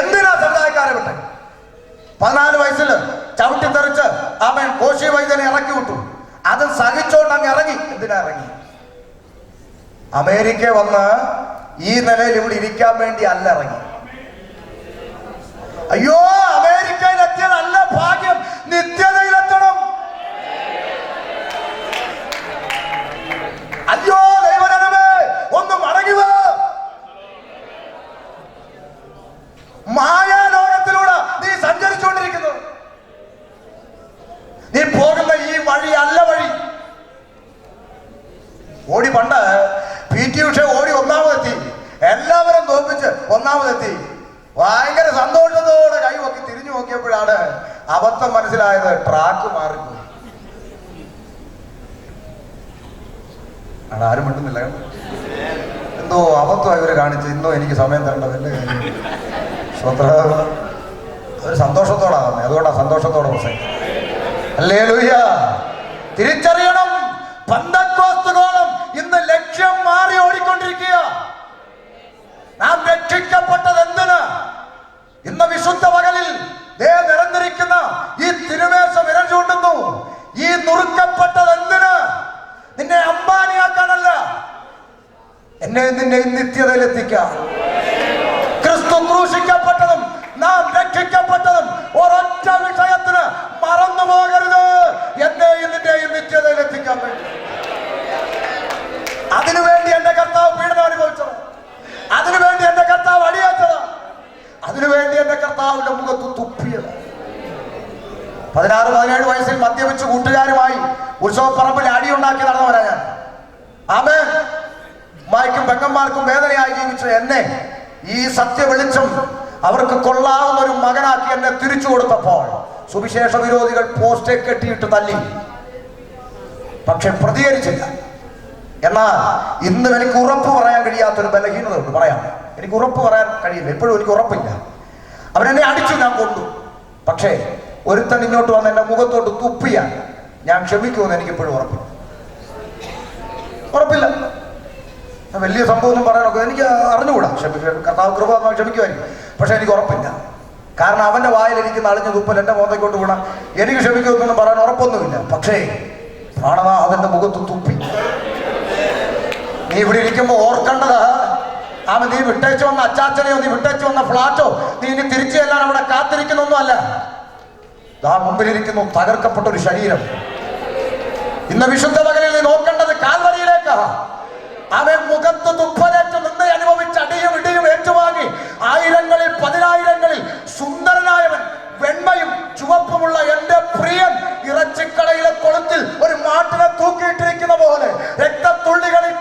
എന്തിനാ സമുദായക്കാരെ വിട്ടെ? 14 വയസ്സിൽ ചവിട്ടിത്തെറിച്ച് അവൻ കോശി വൈദ്യനെ ഇറക്കി വിട്ടു. അത് സഹിച്ചോണ്ട് അങ്ങ് ഇറങ്ങി. എന്തിനാ ഇറങ്ങി? അമേരിക്ക വന്ന് ഈ നിലയിൽ ഇവിടെ ഇരിക്കാൻ വേണ്ടി അല്ല ഇറങ്ങി. അയ്യോ, അമേരിക്കയിൽ എത്തിയതല്ല ഭാഗ്യം, നിത്യതയിലെത്തണം. അയ്യോ ദൈവജനമേ, ഒന്ന് മടങ്ങി വാ. മായാലോകത്തിലൂടെ നീ സഞ്ചരിച്ചുകൊണ്ടിരിക്കുന്നു. നീ പോകുന്ന ഈ വഴി അല്ല വഴി. ഓടി പണ്ട് PT ഉഷ ഓടി ഒന്നാമതെത്തി, എല്ലാവരും തോൽപ്പിച്ച് ഒന്നാമതെത്തി. ഭയങ്കര സന്തോഷത്തോടെ കൈവക്കി തിരിഞ്ഞു നോക്കിയപ്പോഴാണ് അബദ്ധം മനസ്സിലായത്. ട്രാക്ക് മാറിപ്പോയി. ആരും മിണ്ടുന്നില്ല. എന്തോ അബദ്ധമായി ഇവര് കാണിച്ച്. ഇന്നോ എനിക്ക് സമയം തരേണ്ട വല്ല കാര്യം. ഒരു സന്തോഷത്തോടാ തന്നെ, അതുകൊണ്ടാണ് സന്തോഷത്തോടെ പ്രസംഗിക്കുന്നത്. ഹല്ലേലൂയ. തിരിച്ചറിയണം, പെന്തക്കോസ്തുകോളം ഇന്ന് ലക്ഷ്യം മാറി ഓടിക്കൊണ്ടിരിക്കുക. നാം രക്ഷിക്കപ്പെട്ടത് എന്തിന്? ഇന്ന് വിശുദ്ധ പകലിൽ നിരന്നിരിക്കുന്ന ഈ തിരുമേശ വിരൽ ചൂണ്ടുന്നു. ഈ നുറുക്കപ്പെട്ടത് എന്തിന്? നിന്നെ അംബാനിയാക്കാനല്ല, എന്നെ നിന്നെ നിത്യതയിലെത്തിക്കാം. ക്രിസ്തു ക്രൂശിക്കപ്പെട്ടതും നാം രക്ഷിക്കപ്പെട്ടതും ഒരൊറ്റ വിഷയത്തിന് മറന്നു പോകരുത്. എന്റെയും നിന്റെയും നിത്യതയിലെത്തിക്കാൻ വേണ്ടി. അതിനുവേണ്ടി എന്റെ കർത്താവ് പീഡനം അനുഭവിച്ചത്, അതിനുവേണ്ടി എന്റെ കർത്താവ് അടിയേറ്റത്, അതിനുവേണ്ടി എന്റെ കർത്താവിന്റെ മുഖത്ത് തുപ്പിയത്. 16-17 വയസ്സിൽ മദ്യപിച്ച് കൂട്ടുകാരുമായി ഉത്സവപ്പറമ്പിൽ അടിയുണ്ടാക്കി നടന്നവരാ ഞാൻ. ആമേൻ. ഉമ്മായ്ക്കും പെങ്ങന്മാർക്കും വേദനയായി ജീവിച്ച എന്നെ ഈ സത്യ വെളിച്ചം അവർക്ക് കൊള്ളാവുന്ന ഒരു മകനാക്കി എന്നെ തിരിച്ചു കൊടുത്തപ്പോൾ സുവിശേഷ വിരോധികൾ പോസ്റ്റേ കെട്ടിയിട്ട് തല്ലി. പക്ഷെ പ്രതികരിച്ചില്ല. എന്നാൽ ഇന്നും എനിക്ക് ഉറപ്പ് പറയാൻ കഴിയാത്തൊരു ബലഹീനത ഉണ്ട്. പറയാം, എനിക്ക് ഉറപ്പ് പറയാൻ കഴിയില്ല. ഇപ്പോഴും എനിക്ക് ഉറപ്പില്ല. അവരെന്നെ അടിച്ചു, ഞാൻ കൊണ്ടു. പക്ഷേ ഒരുത്തൻ ഇങ്ങോട്ട് വന്ന് എന്റെ മുഖത്തോട്ട് തുപ്പിയാൽ ഞാൻ ക്ഷമിക്കുമെന്ന് എനിക്കിപ്പോഴും ഉറപ്പില്ല. വലിയ സംഭവം ഒന്നും പറയാനൊക്കെ എനിക്ക് അറിഞ്ഞുകൂടാ. കർത്താവ് കൃപ ക്ഷമിക്കുമായിരിക്കും. പക്ഷെ എനിക്ക് ഉറപ്പില്ല. കാരണം അവന്റെ വായിൽ എനിക്ക് നളിഞ്ഞ തുപ്പൽ എന്റെ മുഖത്തേക്കോട്ട് വീണ എനിക്ക് ക്ഷമിക്കുമെന്നൊന്നും പറയാൻ ഉറപ്പൊന്നുമില്ല. പക്ഷേ പ്രാണനാഥന്റെ മുഖത്ത് തുപ്പി. നീ ഇവിടെ ഇരിക്കുമ്പോ ഓർക്കേണ്ടത്, നീ വിട്ടേച്ചു വന്ന അച്ചാച്ചനെയോ നീ വിട്ടേച്ചു വന്ന ഫ്ലാറ്റോ നീ ഇനി തിരിച്ചു ചെല്ലാൻ അവിടെ കാത്തിരിക്കുന്നൊന്നും അല്ല. മുമ്പിലിരിക്കുന്നു തകർക്കപ്പെട്ട ഒരു ശരീരം. ഇന്ന് വിശുദ്ധ പകലിൽ നീ നോക്കേണ്ടത് കാൽവരിയിലേക്കാ. അവൻ മുഖത്ത് തുപ്പലേറ്റ് നിന്ന് അനുഭവിച്ച് അടിയും ഇടിയും ഏറ്റുവാങ്ങി ആയിരങ്ങളിൽ 10,000-ങ്ങളിൽ സുന്ദരനായവൻ, വെണ്മയും ചുവപ്പുമുള്ള എന്റെ പ്രിയൻ ഇറച്ചിക്കടയിലെ കൊളുത്തിൽ ഒരു മാട്ടിനെ തൂക്കിയിട്ടിരിക്കുന്ന പോലെ രക്തത്തുള്ളികളിൽ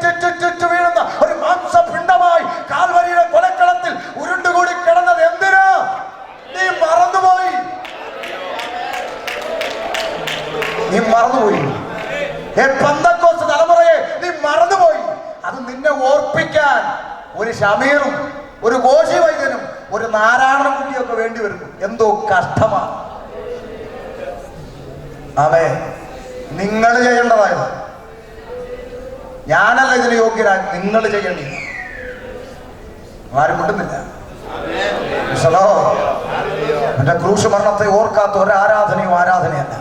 ചുറ്റു വീഴുന്ന ഒരു മാംസപിണ്ഡമായി കാൽവരിയുടെ കൊലക്കളത്തിൽ ഉരുണ്ടുകൂടി കിടന്നത് എന്തിനാ? നീ മറന്നുപോയി. പെന്തക്കോസ്ത് തലമുറയെ നീ മറന്നുപോയി. അത് നിന്നെ ഓർപ്പിക്കാൻ ഒരു ഷമീറും ഒരു കോശി വൈദ്യനും ഒരു നാരായണ കുട്ടിയൊക്കെ വേണ്ടി വരുന്നു. എന്തോ കഷ്ടമാണ്. അവേ, നിങ്ങൾ ചെയ്യേണ്ടതായത്. ഞാനല്ല ഇതിന് യോഗ്യനായി, നിങ്ങൾ ചെയ്യേണ്ടി. ആരും കിട്ടുന്നില്ല. എന്റെ ക്രൂശ് മരണത്തെ ഓർക്കാത്ത ഒരു ആരാധനയും ആരാധനയല്ല.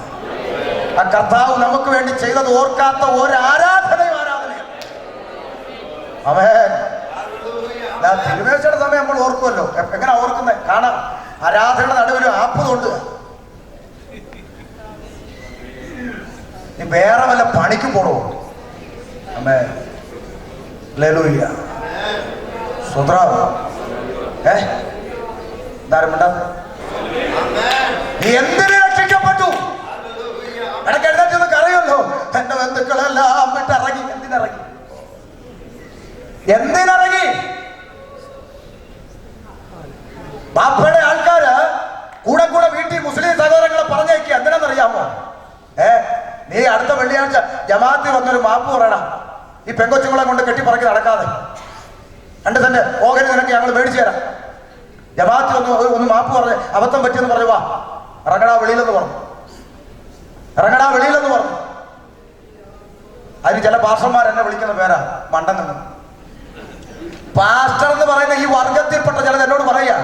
ആ കർത്താവ് നമുക്ക് വേണ്ടി ചെയ്തത് ഓർക്കാത്ത ഒരു ആരാധനയും ആരാധനയല്ല. ആമേൻ. തിരുവേശയുടെ സമയം നമ്മൾ ഓർക്കുമല്ലോ. എങ്ങനെ ഓർക്കുന്നത്? കാണാം. ആരാധനയുടെ നടുവിൽ ആപ്പ് കൊണ്ട് നീ വേറെ വല്ല പണിക്ക് പോടോ. ആമേൻ. ഹല്ലേലൂയ. സ്വത്രാവ് നീ എന്തിനു രക്ഷിക്കപ്പെട്ടു? ഇടയ്ക്ക് എഴുന്നേറ്റ് കറിയല്ലോ. എന്റെ ബന്ധുക്കളെല്ലാം വിട്ടിറങ്ങി. എന്തിനിറങ്ങി? ബാപ്പയുടെ ആൾക്കാര് കൂടെ വീട്ടിൽ മുസ്ലിം സഹോദരങ്ങളെ പറഞ്ഞേക്കുക. എന്തിനാണെന്നറിയാമോ? നീ അടുത്ത വെള്ളിയാഴ്ച ജമാഅത്തിൽ വന്നൊരു മാപ്പ് പറയണം. ഈ പെങ്കൊച്ചുങ്ങളെ കൊണ്ട് കെട്ടിപ്പറക്കി നടക്കാതെ 2 സെന്റ് ഓഹരി നിനക്ക് ഞങ്ങൾ മേടിച്ചു തരാം. ജമാഅത്തിൽ ഒന്ന് മാപ്പ് പറഞ്ഞ് അബദ്ധം പറ്റിയെന്ന് പറഞ്ഞു. വാ, ഇറങ്ങടാ വെളിയിലെന്ന് പറഞ്ഞു. അതിന് ചില പാസ്റ്റർമാർ എന്നെ വിളിക്കുന്ന പേരാ മണ്ടൻ നിന്ന്. പാസ്റ്റർ എന്ന് പറയുന്ന ഈ വർഗത്തിൽപ്പെട്ട ചിലത് എന്നോട് പറയാ,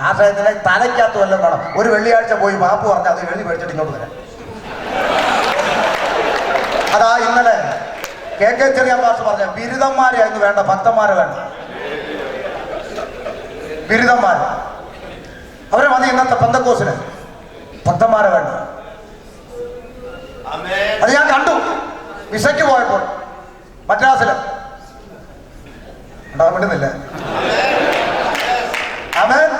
ആശയത്തിനെ തലയ്ക്കകത്ത് വല്ലതും വേണം. ഒരു വെള്ളിയാഴ്ച പോയി മാപ്പ് പറഞ്ഞ് അത് എഴുതി മേടിച്ചിട്ട് ഇങ്ങോട്ട് വരാം. അതാ ഇന്നലെ KK ചെറിയാൻ പാസ്റ്റർ പറഞ്ഞ ബിരുദന്മാരെയായിരുന്നു വേണ്ട, ഭക്തന്മാരെ വേണ്ട. ബിരുദന്മാർ അവരെ മതി ഇന്നത്തെ പെന്തക്കോസിന്. ഭക്തന്മാരെ വേണ്ട. അത് ഞാൻ കണ്ടു വിസയ്ക്ക് പോയപ്പോൾ മദ്രാസില്. ഉണ്ടാകാൻ പറ്റുന്നില്ല. ആമേൻ.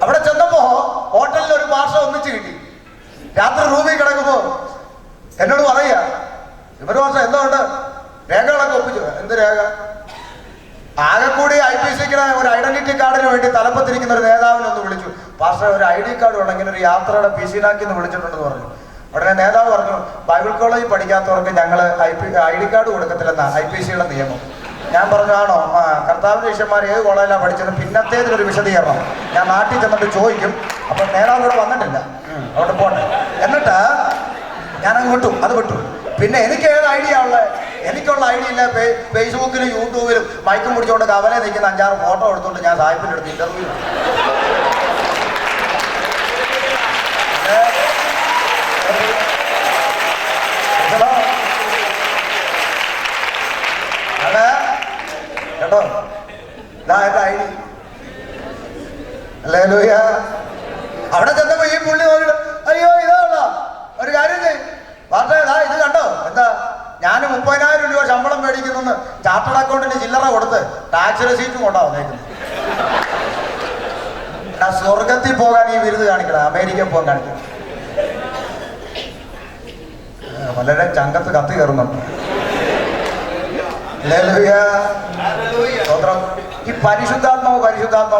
അവിടെ ചെന്നപ്പോ ഹോട്ടലിൽ ഒരു ഭാഷ ഒന്നിച്ച് കിട്ടി. രാത്രി റൂമിൽ കിടക്കുമ്പോ എന്നോട് പറയാ, ഇവര് ഭാഷ എന്തുകൊണ്ട് രേഖകളൊക്കെ ഒപ്പിച്ചു. എന്ത് രേഖ? ആകെക്കൂടി IPCക്ക് ഒരു ഐഡന്റിറ്റി കാർഡിന് വേണ്ടി തലപ്പത്തിരിക്കുന്ന ഒരു നേതാവിനെ ഒന്ന് വിളിച്ചു. പക്ഷേ ഒരു ID കാർഡ് വേണമെങ്കിൽ ഒരു യാത്രയുടെ പിശിനാക്കിന്ന് വിളിച്ചിട്ടുണ്ടെന്ന് പറഞ്ഞു. ഉടനെ നേതാവ് പറഞ്ഞു, ബൈബിൾ കോളേജിൽ പഠിക്കാത്തവർക്ക് ഞങ്ങൾ ID കാർഡ് കൊടുക്കത്തില്ലെന്നാ IPCയുടെ നിയമം. ഞാൻ പറഞ്ഞു, ആണോ? കർത്താവിന്റെ ശിഷ്യന്മാർ ഏത് കോളേജിലാണ് പഠിച്ചത്? പിന്നത്തേതിലൊരു വിശദീകരണം ഞാൻ നാട്ടിൽ ചെന്നിട്ട് ചോദിക്കും. അപ്പൊ നേതാവ് ഇവിടെ വന്നിട്ടില്ല, അവിടെ പോട്ടെ. എന്നിട്ട് ഞാനങ്ങ് വിട്ടു, അത് വിട്ടു. പിന്നെ എനിക്ക് ഏത് ഐഡിയ ഉള്ളത്? എനിക്കുള്ള ഐഡിയ ഇല്ല. ഫേസ്ബുക്കിലും യൂട്യൂബിലും മൈക്കും പിടിച്ചുകൊണ്ട് കവലെ നിൽക്കുന്ന 5-6 ഫോട്ടോ എടുത്തുകൊണ്ട് ഞാൻ സാഹിബിൻ്റെ അടുത്ത് ഇന്റർവ്യൂ. കേട്ടോ, ഇതാ എന്റെ ഐഡി. ഹല്ലേലൂയ. അവിടെ ചെന്നപ്പോ ഈ പുള്ളി നോക്കിട്ട്, അയ്യോ ഇതാണ ഒരു കാര്യം ചെയ്യും വാർത്ത, ഇത് കണ്ടോ? എന്താ, ഞാൻ 30,000 രൂപ ശമ്പളം മേടിക്കുന്നു, ചാർട്ടേഡ് അക്കൗണ്ടിന് ചില്ലറ കൊടുത്ത് ടാക്സ് റെസീറ്റും കൊണ്ടാ വന്നേക്കുന്നത്. സ്വർഗത്തിൽ പോകാൻ ഈ ബിരുദ് കാണിക്കണം, അമേരിക്കയിൽ പോകാൻ കാണിക്കണം. വളരെ ചങ്കത്ത് കത്തി കയറുന്നുണ്ട്. ഈ പരിശുദ്ധാത്മാവ്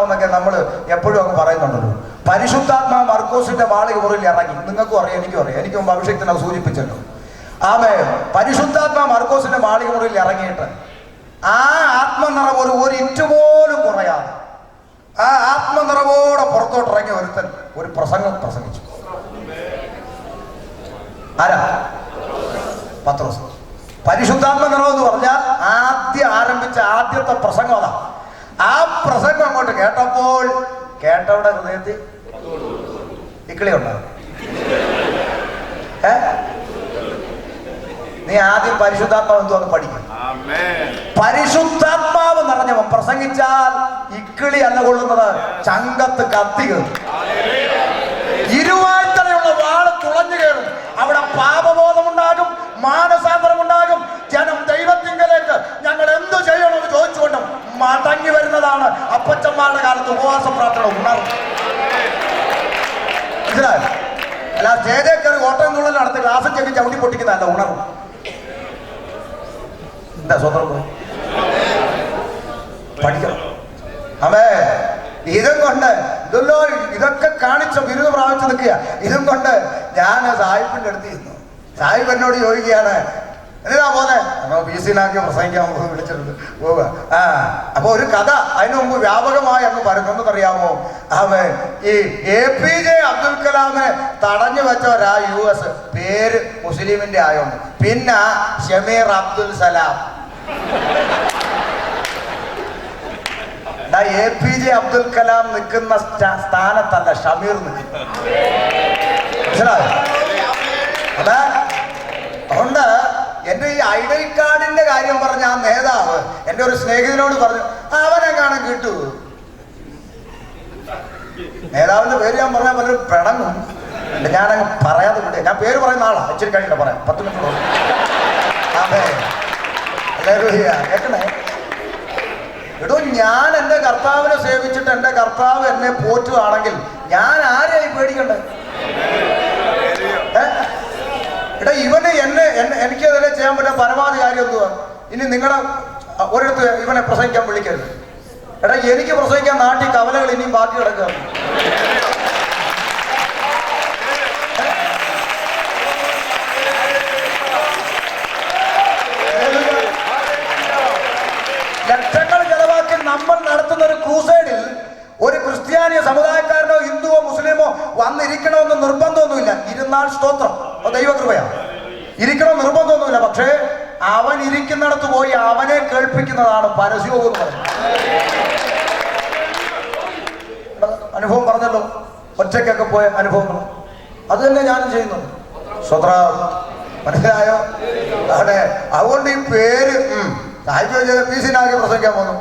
എന്നൊക്കെ നമ്മൾ എപ്പോഴും അങ്ങ് പറയുന്നുണ്ടല്ലോ. പരിശുദ്ധാത്മാവ് മർക്കോസിന്റെ മാളിക മുറിയിൽ ഇറങ്ങി. നിങ്ങൾക്കും അറിയാം, എനിക്കും അറിയാം. എനിക്ക് മുമ്പ് അഭിഷേകത്തിന് അത് സൂചിപ്പിച്ചല്ലോ. പരിശുദ്ധാത്മാവ് മർക്കോസിന്റെ മാളിക മുറിയിൽ ഇറങ്ങിയിട്ട് ആ ആത്മനിറവ് ഒരു ഇറ്റ് പോലും കുറയാതെ ആ ആത്മനിറവോടെ പുറത്തോട്ട് ഇറങ്ങിയ ഒരുത്തൻ ഒരു പ്രസംഗം പ്രസംഗിച്ചു. ആരാ? പത്രോസ്. പരിശുദ്ധാത്മ നിറവ് എന്ന് പറഞ്ഞാൽ ആരംഭിച്ച ആദ്യത്തെ പ്രസംഗം അതാ. ആ പ്രസംഗം അങ്ങോട്ട് കേട്ടപ്പോൾ കേട്ടവിടെ ഹൃദയത്തിൽ ഇക്കിളി ഉണ്ടാകും. നീ ആദ്യം പരിശുദ്ധാത്മാവ് എന്തോന്ന് പഠിക്കും. പരിശുദ്ധാത്മാവ് നിറഞ്ഞവൻ പ്രസംഗിച്ചാൽ ഇക്കിളി അല്ല കൊള്ളുന്നത്, ചങ്കത്ത് കത്തി കയറും. ഇരുവായ്ത്തലയുള്ള വാള് തുളഞ്ഞു കയറും. അവിടെ പാപബോധമുണ്ടാകും, മാനസാന്തരമുണ്ടാകും. ജനം ദൈവത്തിങ്കലേക്ക് ഞങ്ങൾ എന്തു ചെയ്യണമെന്ന് ചോദിച്ചുകൊണ്ടും മടങ്ങി വരുന്നതാണ് അപ്പച്ചന്മാരുടെ കാലത്ത് ഉപവാസ പ്രാർത്ഥന ഉണർവ്. മനസ്സിലായി? അല്ല സ്റ്റേജേ കയറി ഓട്ടം തുള്ളൽ നടത്തി ഗ്ലാസും ചെക്കി ചവിട്ടി പൊട്ടിക്കുന്നതല്ല ഉണർവ്. എന്താ സ്വന്തം പഠിക്കണം. അമേ ഇതും കൊണ്ട് ഇതൊക്കെ കാണിച്ച ബിരുദം പ്രാപിച്ചു നിൽക്കുക. ഇതും കൊണ്ട് ഞാൻ സാഹിബിന്റെ അടുത്ത് ഇരുന്നു. സാഹിബ് എന്നോട് ചോദിക്കുകയാണ്, എന്തിനാ പോന്നെ? നമ്മൾ BC-നാക്കി പ്രസംഗിക്കാൻ വിളിച്ചിട്ടുണ്ട് പോവുക. അപ്പൊ ഒരു കഥ അതിനു മുമ്പ് വ്യാപകമായി അങ്ങ് പറയുന്നറിയാമോ? അവൻ ഈ APJ അബ്ദുൽ കലാമിനെ തടഞ്ഞു വെച്ചവരാ US, പേര് മുസ്ലിമിന്റെ ആയോണ്ട്. പിന്നെ ഷമീർ അബ്ദുൽ സലാം. APJ അബ്ദുൽ കലാം നിൽക്കുന്ന സ്ഥാനത്തല്ല ഷമീർ നിൽക്കുന്നത്. മനസ്സിലായോ? അതാ അതുകൊണ്ട് എന്റെ ഈ ഐഡി കാർഡിന്റെ കാര്യം പറഞ്ഞ ആ നേതാവ് എന്റെ ഒരു സ്നേഹിതനോട് പറഞ്ഞു, അവനെ കാണാൻ കിട്ടൂ. നേതാവിന്റെ പേര് ഞാൻ പറഞ്ഞാൽ പലരും പിണങ്ങും. ഞാനങ്ങ് പറയാതെ വിട്ടേ. ഞാൻ പേര് പറയുന്ന ആളാ. ഇച്ചിരി കഴിഞ്ഞിട്ട് പറയാം. 10 മിനിറ്റ്. അതെ, കേട്ടണേ. എടോ, ഞാൻ എന്റെ കർത്താവിനെ സേവിച്ചിട്ട് എന്റെ കർത്താവ് എന്നെ പോറ്റുകയാണെങ്കിൽ ഞാൻ ആരെയായി പേടിക്കണ്ടേ? എടാ, ഇവന് എനിക്കെതിരെ ചെയ്യാൻ പറ്റുന്ന പരമാവധി കാര്യം എന്തുവാ? ഇനി നിങ്ങളുടെ ഒരിടത്ത് ഇവനെ പ്രസംഗിക്കാൻ വിളിക്കരുത്. എടാ, എനിക്ക് പ്രസംഗിക്കാൻ നാട്ടിൽ കവലകൾ ഇനിയും ബാക്കി കിടക്കുക. ലക്ഷങ്ങൾ ചെലവാക്കി നമ്മൾ നടത്തുന്ന ഒരു ക്രൂസൈഡിൽ ഒരു ക്രിസ്ത്യാനിയോ സമുദായക്കാരനോ ഹിന്ദുവോ മുസ്ലിമോ വന്നിരിക്കണമെന്ന് നിർബന്ധമൊന്നുമില്ല. ഇരുന്നാൾ സ്തോത്രം, ദൈവകൃപയാണ്. ഇരിക്കണം നിർബന്ധമൊന്നുമില്ല. പക്ഷേ അവൻ ഇരിക്കുന്നിടത്ത് പോയി അവനെ കേൾപ്പിക്കുന്നതാണ് പരസ്യവും എന്ന് പറയുന്നത്. അനുഭവം പറഞ്ഞല്ലോ, ഒറ്റയ്ക്കൊക്കെ പോയ അനുഭവങ്ങൾ. അത് തന്നെ ഞാനും ചെയ്യുന്നുണ്ട്. സ്വത്ര മനസ്സിലായോ? അവിടെ അതുകൊണ്ട് ഈ പേര് PC-നാകെ പ്രസംഗിക്കാൻ പോന്നു.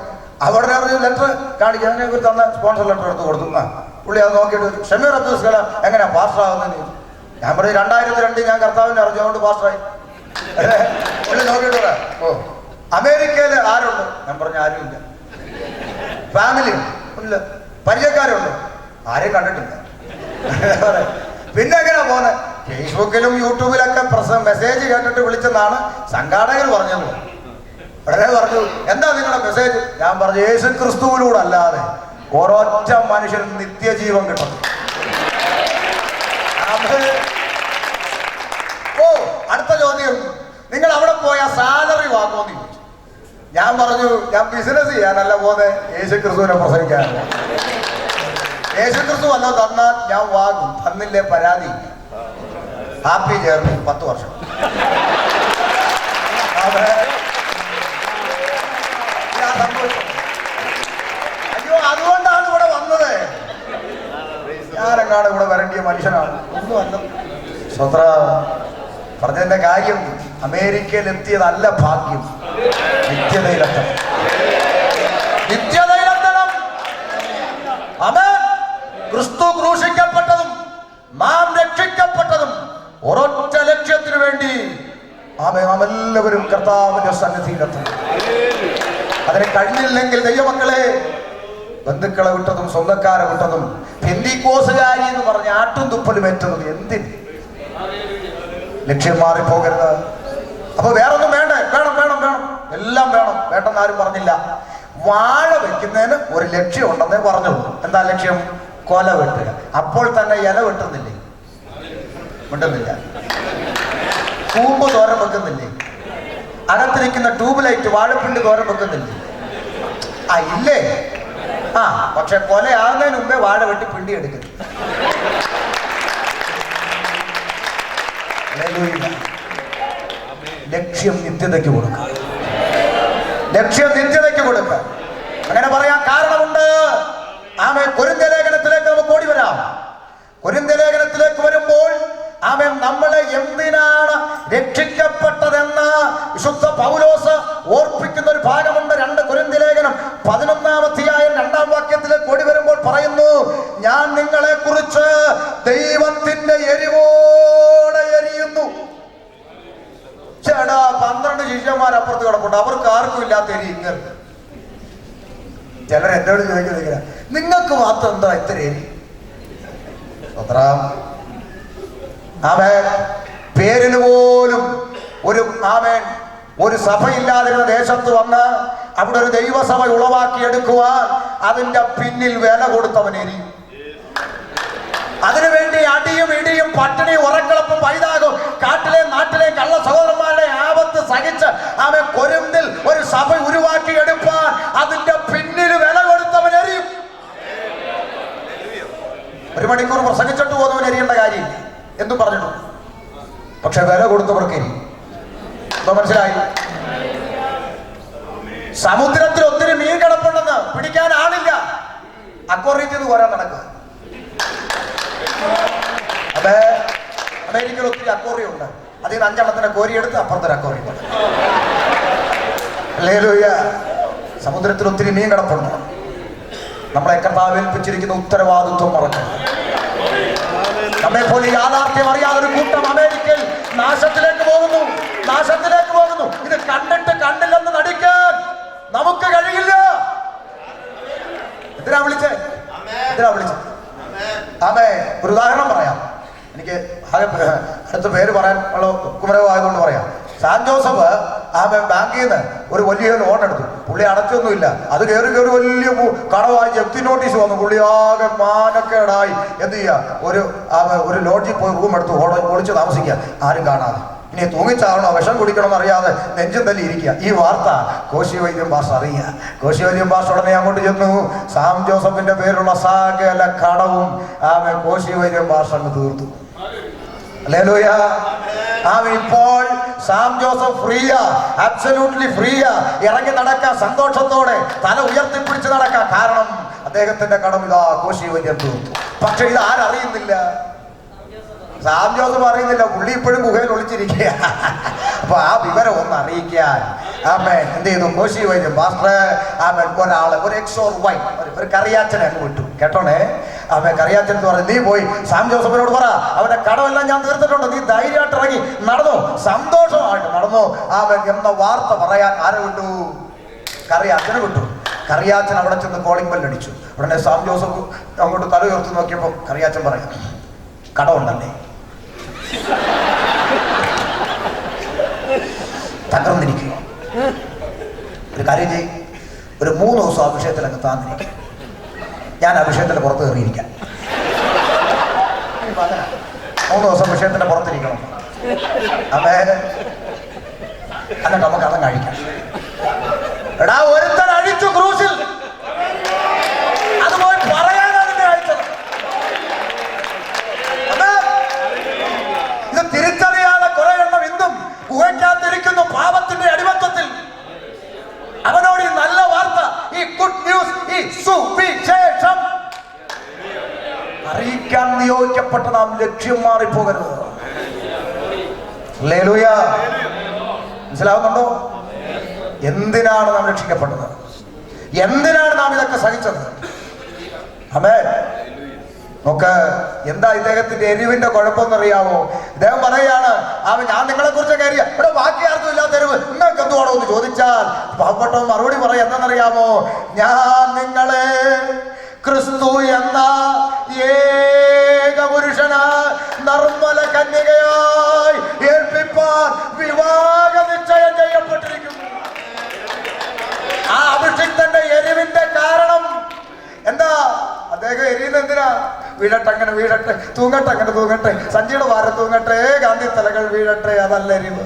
അവിടെ ലെറ്റർ കാണിക്കാൻ തന്ന സ്പോൺസർ ലെറ്റർ എടുത്ത് കൊടുത്തു. പുള്ളി അത് നോക്കിയിട്ട് ഷമീർ അബ്ദുൽ കലാം എങ്ങനെയാ പാസ്റ്റർ ആവുന്നത്? ഞാൻ പറഞ്ഞു 2002 ഞാൻ കർത്താവിനെ അറിഞ്ഞു, അതുകൊണ്ട് പാസ്റ്ററായി. പുള്ളി നോക്കിയിട്ട് പറയാം, ഓ അമേരിക്കയിൽ ആരുണ്ട്? ഞാൻ പറഞ്ഞു ആരുമില്ല. ഫാമിലി ഇല്ല, പരിചയക്കാരുണ്ട്, ആരെയും കണ്ടിട്ടില്ല. പിന്നെ എങ്ങനെയാ പോന്നെ? ഫേസ്ബുക്കിലും യൂട്യൂബിലൊക്കെ മെസ്സേജ് കേട്ടിട്ട് വിളിച്ചെന്നാണ് സംഘാടകർ പറഞ്ഞത്. ഉടനെ പറഞ്ഞു, എന്താ നിങ്ങളുടെ മെസ്സേജ്? ഞാൻ പറഞ്ഞു, യേശു ക്രിസ്തുവിലൂടെ അല്ലാതെ ഒരൊറ്റ മനുഷ്യന് നിത്യജീവൻ കിട്ടും. ഓ, അടുത്ത ചോദ്യം, നിങ്ങൾ അവിടെ പോയ സാലറി വാങ്ങുമെന്ന് ചോദിച്ചു. ഞാൻ പറഞ്ഞു, ഞാൻ ബിസിനസ് ചെയ്യാനല്ല പോന്നെ, യേശു ക്രിസ്തുവിനെ പ്രസംഗിക്കാനല്ല. യേശു ക്രിസ്തു വല്ലോ തന്നാൽ ഞാൻ വാങ്ങും, തന്നില്ലേ പരാതി. ഹാപ്പി ജേർണി 10 വർഷം. അയ്യോ, അതുകൊണ്ടാണ് ഇവിടെ വന്നത്. ഞാനെങ്ങാണ് ഇവിടെ വരേണ്ടിയ മനുഷ്യനാണ്, ഒന്നുമല്ല. സ്വത്ര പറഞ്ഞതിന്റെ കാര്യം, അമേരിക്കയിലെത്തിയതല്ല ഭാഗ്യം, നിത്യതയിലെത്തണം. നിത്യതയിലെത്തണം. ആമേൻ. ക്രിസ്തു ക്രൂശിക്കപ്പെട്ടതും നാം രക്ഷിക്കപ്പെട്ടതും ഒരൊറ്റ ലക്ഷ്യത്തിനു വേണ്ടി. ആമേൻ. നാം എല്ലാവരും കർത്താവിന്റെ സന്നിധിയിലെത്തണം. അതിന് കഴിഞ്ഞില്ലെങ്കിൽ ദൈവമക്കളെ, ബന്ധുക്കളെ വിട്ടതും സ്വന്തക്കാരെ വിട്ടതും പെന്തിക്കോസുകാരി എന്ന് പറഞ്ഞ് ആട്ടും തുപ്പലും ഏറ്റതും എന്തിന്? ലക്ഷ്യം മാറിപ്പോകരുത്. അപ്പൊ വേറൊന്നും വേണ്ടേ? വേണം വേണം വേണം, എല്ലാം വേണം. വേണ്ടെന്ന് ആരും പറഞ്ഞില്ല. വാഴ വെക്കുന്നതിന് ഒരു ലക്ഷ്യം ഉണ്ടെന്നേ പറഞ്ഞുള്ളൂ. എന്താ ലക്ഷ്യം? കൊല വെട്ടുക. അപ്പോൾ തന്നെ ഇല വെട്ടുന്നില്ലേ? വെട്ടുന്നില്ല. കൂമ്പ് തോരൻ വെക്കുന്നില്ലേ? അകത്തിരിക്കുന്ന ട്യൂബ് ലൈറ്റ് വാഴപ്പിണ്ടി തോരൻ വെക്കുന്നില്ലേ? ഇല്ലേ? പക്ഷെ കൊലയാകുന്നതിന് മുമ്പേ വാഴ വെട്ടി പിണ്ടി എടുക്കുന്നു. ലക്ഷ്യം നിത്യതയ്ക്ക് കൊടുക്കുക. ലക്ഷ്യം നിത്യതയ്ക്ക് കൊടുക്കുക. അങ്ങനെ പറയാൻ കാരണമുണ്ട്. കൊരിന്ത്യർ ലേഖനത്തിലേക്ക് നമുക്ക് ഓടി വരാം. കൊരിന്ത്യർ ലേഖനത്തിലേക്ക് വരുമ്പോൾ നമ്മളെ എന്തിനാണ് രക്ഷിക്കപ്പെട്ടതെന്ന് വിശുദ്ധ പൗലോസ് ഓർപ്പിക്കുന്ന ഒരു ഭാഗമുണ്ട്. 2 കൊരിന്ത്യർ ലേഖനം 11-ാം അധ്യായം 2-ാം വാക്യത്തിലേക്ക് ഓടി വരുമ്പോൾ പറയുന്നു, ഞാൻ നിങ്ങളെ കുറിച്ച് ദൈവത്തിന്റെ എരിവോടെ എരിയുന്നു. ചേടാ, 12 ശിഷ്യന്മാർ അപ്പുറത്ത് കിടപ്പുണ്ട്, അവർക്ക് ആർക്കും ഇല്ലാത്ത എരി ഇങ്ങനെ. ചിലർ എന്നോട് ചോദിക്കുന്നത്, നിങ്ങൾക്ക് മാത്രം എന്താ ഇത്ര എരി? പേരിന് പോലും ഒരു സഭയില്ലാതിരുന്ന ദേശത്ത് വന്ന് അവിടെ ഒരു ദൈവസഭ ഉളവാക്കിയെടുക്കുവാൻ അതിന്റെ പിന്നിൽ വില കൊടുത്തവനെരി. അതിനുവേണ്ടി അടിയും ഇടിയും പട്ടിണിയും ഉറക്കളപ്പും പൈതാകും കാട്ടിലെ നാട്ടിലെ കള്ള സഹോദരന്മാരുടെ ആപത്ത് സഹിച്ച് കൊരിന്തിൽ ഒരു സഭ ഉരുവാക്കിയെടുപ്പാൻ അതിന്റെ പിന്നിൽ വില കൊടുത്തവനെരിയും. 1 മണിക്കൂർ പ്രസംഗിച്ചിട്ട് പോകുന്നവൻ എരിയേണ്ട കാര്യമില്ല, എന്തും പറഞ്ഞിട്ടു. പക്ഷെ വില കൊടുത്തവർക്ക് എരി. ഇപ്പൊ മനസ്സിലായി? സമുദ്രത്തിൽ ഒത്തിരി മീൻ കിടപ്പുണ്ടെന്ന് പിടിക്കാൻ ആളില്ല. അക്വറിയത്തിൽ നിന്ന് കോരാൻ നടക്കുക. അതെ, അമേരിക്കയിൽ ഒത്തിരി അക്വറിയം ഉണ്ട്. അതിൽ നിന്ന് 5 എണ്ണത്തിനെ കോരിയെടുത്ത് അപ്പുറത്തൊരു അക്വറിയം. ഹല്ലേലൂയ. സമുദ്രത്തിൽ ഒത്തിരി മീൻ കിടപ്പുണ്ട്. നമ്മളെ കർത്താവ് ഏൽപ്പിച്ചിരിക്കുന്ന ഉത്തരവാദിത്വം മറക്കണം. നമ്മെ പോലെ യാഥാർത്ഥ്യം അറിയാതെ ഒരു കൂട്ടം അമേരിക്കയിൽ നാശത്തിലേക്ക് പോകുന്നു. ഇത് കണ്ടിട്ട് കണ്ടില്ലെന്ന് നടിക്കാൻ നമുക്ക് കഴിയില്ല. എന്തിനാ വിളിച്ചേ? ആമേ. ഒരു ഉദാഹരണം പറയാം. എനിക്ക് അടുത്ത പേര് പറയാൻ ഉള്ള കുമരവായതുകൊണ്ട് പറയാം. സാൻ ജോസഫ് ബാങ്കിൽ നിന്ന് ഒരു വലിയ ലോൺ എടുത്തു. പുള്ളി അടച്ചൊന്നുമില്ല. അത് കയറി വലിയ കടവായി ജപ്തി നോട്ടീസ് വന്നു. പുള്ളി ആകെ മാനക്കേടായി. എന്ത് ചെയ്യാ? ഒരു ലോഡ്ജിൽ പോയി റൂം എടുത്ത് ഒളിച്ച് താമസിക്കുക, ആരും കാണാതെ. ഇനി തൂങ്ങിച്ചാകണോ വിഷം കുടിക്കണമെന്ന് അറിയാതെ നെഞ്ചും തല്ലി ഇരിക്കുക. ഈ വാർത്ത കോശി വൈദ്യം പാസ്റ്റർ അറിയുക. കോശി വൈദ്യം പാസ്റ്റർ ഉടനെ അങ്ങോട്ട് ചെന്നു. സാം ജോസഫിന്റെ പേരുള്ള സകല കടവും കോശി വൈദ്യം പാസ്റ്റർ അങ്ങ് തീർത്തു. ഹല്ലേലൂയ. ഇപ്പോൾ സാം ജോസഫ് ഫ്രീയാ, അബ്സല്യൂട്ട്ലി ഫ്രീയാ. ഇറങ്ങി നടക്കാൻ സന്തോഷത്തോടെ തല ഉയർത്തിപ്പിടിച്ച് നടക്കാം. കാരണം അദ്ദേഹത്തിന്റെ കടം ഇതാ കോശി വൈദ്യം തീർത്തു. പക്ഷെ ഇത് ആരറിയുന്നില്ല? സാം ജോസഫ് അറിയുന്നില്ല. പുള്ളി ഇപ്പോഴും ഗുഹയിൽ ഒളിച്ചിരിക്കുക. അപ്പൊ ആ വിവരം ഒന്ന് അറിയിക്കാൻ എന്ത് ചെയ്തു? കോശി വൈദ്യം പാസ്റ്റർ ഒരു എക്സോർ വൈ ഒരു കറിയാച്ചനെ അങ്ങ് വിട്ടു. കേട്ടോണേ. കറിയാച്ചൻ പറഞ്ഞു, നീ പോയി സാം ജോസഫിനോട് പറ, അവന്റെ കടമെല്ലാം ഞാൻ തീർത്തിട്ടുണ്ട്, നീ ധൈര്യമായിട്ട് ഇറങ്ങി നടന്നു, സന്തോഷമായിട്ട് നടന്നു എന്ന വാർത്ത പറയാൻ ആരെ വിട്ടു? കറിയാച്ചനെ വിട്ടു. കറിയാച്ചൻ അവിടെ ചെന്ന് കോളിംഗ് ബെൽ അടിച്ചു. ഉടനെ സാം ജോസഫ് അങ്ങോട്ട് തല ഉയർത്തി നോക്കിയപ്പോൾ കറിയാച്ചൻ പറയാം, കടമുണ്ടല്ലേ? തകർന്നിരിക്കുക. ഒരു കാര്യം ചെയ്യും, ഒരു 3 ദിവസം ആ വിഷയത്തിലൊക്കെ താന്നിരിക്കും. ഞാൻ ആ വിഷയത്തിന്റെ പുറത്ത് കയറിയിരിക്കാം. 3 ദിവസം വിഷയത്തിന്റെ പുറത്തിരിക്കണം. എന്നിട്ട് നമുക്ക് അതങ്ങ് കഴിക്കാം. എടാ, ഒരുത്തൻ അഴിച്ചു ക്രൂസിൽ. അത് പോയി പറയാനാ നിന്നെ അയച്ചത്. ഇത് തിരിച്ചറിയാതെ കുറെ എണ്ണം ഇന്നും ഗുഹയ്ക്കകത്തിരിക്കുന്നു പാപത്തിന്റെ അടിമത്തത്തിൽ. അവനോട് ഈ നല്ല വാർത്ത, ഈ ഗുഡ് ന്യൂസ്, ഈ സുവിശേഷം അറിയിക്കാൻ നിയോഗിക്കപ്പെട്ട നാം ലക്ഷ്യം മാറിപ്പോകരുത്. ഹല്ലേലൂയ. മനസ്സിലാവുന്നുണ്ടോ? എന്തിനാണ് നാം രക്ഷിക്കപ്പെട്ടത്? എന്തിനാണ് നാം ഇതൊക്കെ സഹിച്ചത്? ആമേൻ. നോക്ക്, എന്താ ഇദ്ദേഹത്തിന്റെ എരിവിന്റെ കുഴപ്പമെന്നറിയാമോ? ഇദ്ദേഹം പറയാണ്, ഞാൻ നിങ്ങളെ കുറിച്ച് കയറിയ ഇവിടെ ബാക്കി ആർക്കും ഇല്ലാത്ത എരിവ് നിങ്ങൾക്ക് എന്തുവാണോ എന്ന് ചോദിച്ചാൽ പാവപ്പെട്ടവൻ മറുപടി പറയാ എന്താണെന്നറിയാമോ? ഞാൻ നിങ്ങളെ ക്രിസ്തു എന്ന ഏക പുരുഷന് നിർമ്മല കന്യകയായി ഏൽപ്പിപ്പാൻ വിവാഹ നിശ്ചയം ചെയ്യപ്പെട്ടിരിക്കുന്നു. ആ അഭിഷിക്തന്റെ എരിവിന്റെ കാരണം എന്താ? അദ്ദേഹം എരിയുന്നത് എന്തിനാ? വീഴട്ടെ അങ്ങനെ വീഴട്ടെ, തൂങ്ങട്ടെ അങ്ങനെ തൂങ്ങട്ടെ, സഞ്ചിയുടെ വാരം തൂങ്ങട്ടെ, ഗാന്ധി തലകൾ വീഴട്ടെ, അതല്ല എരിവ്.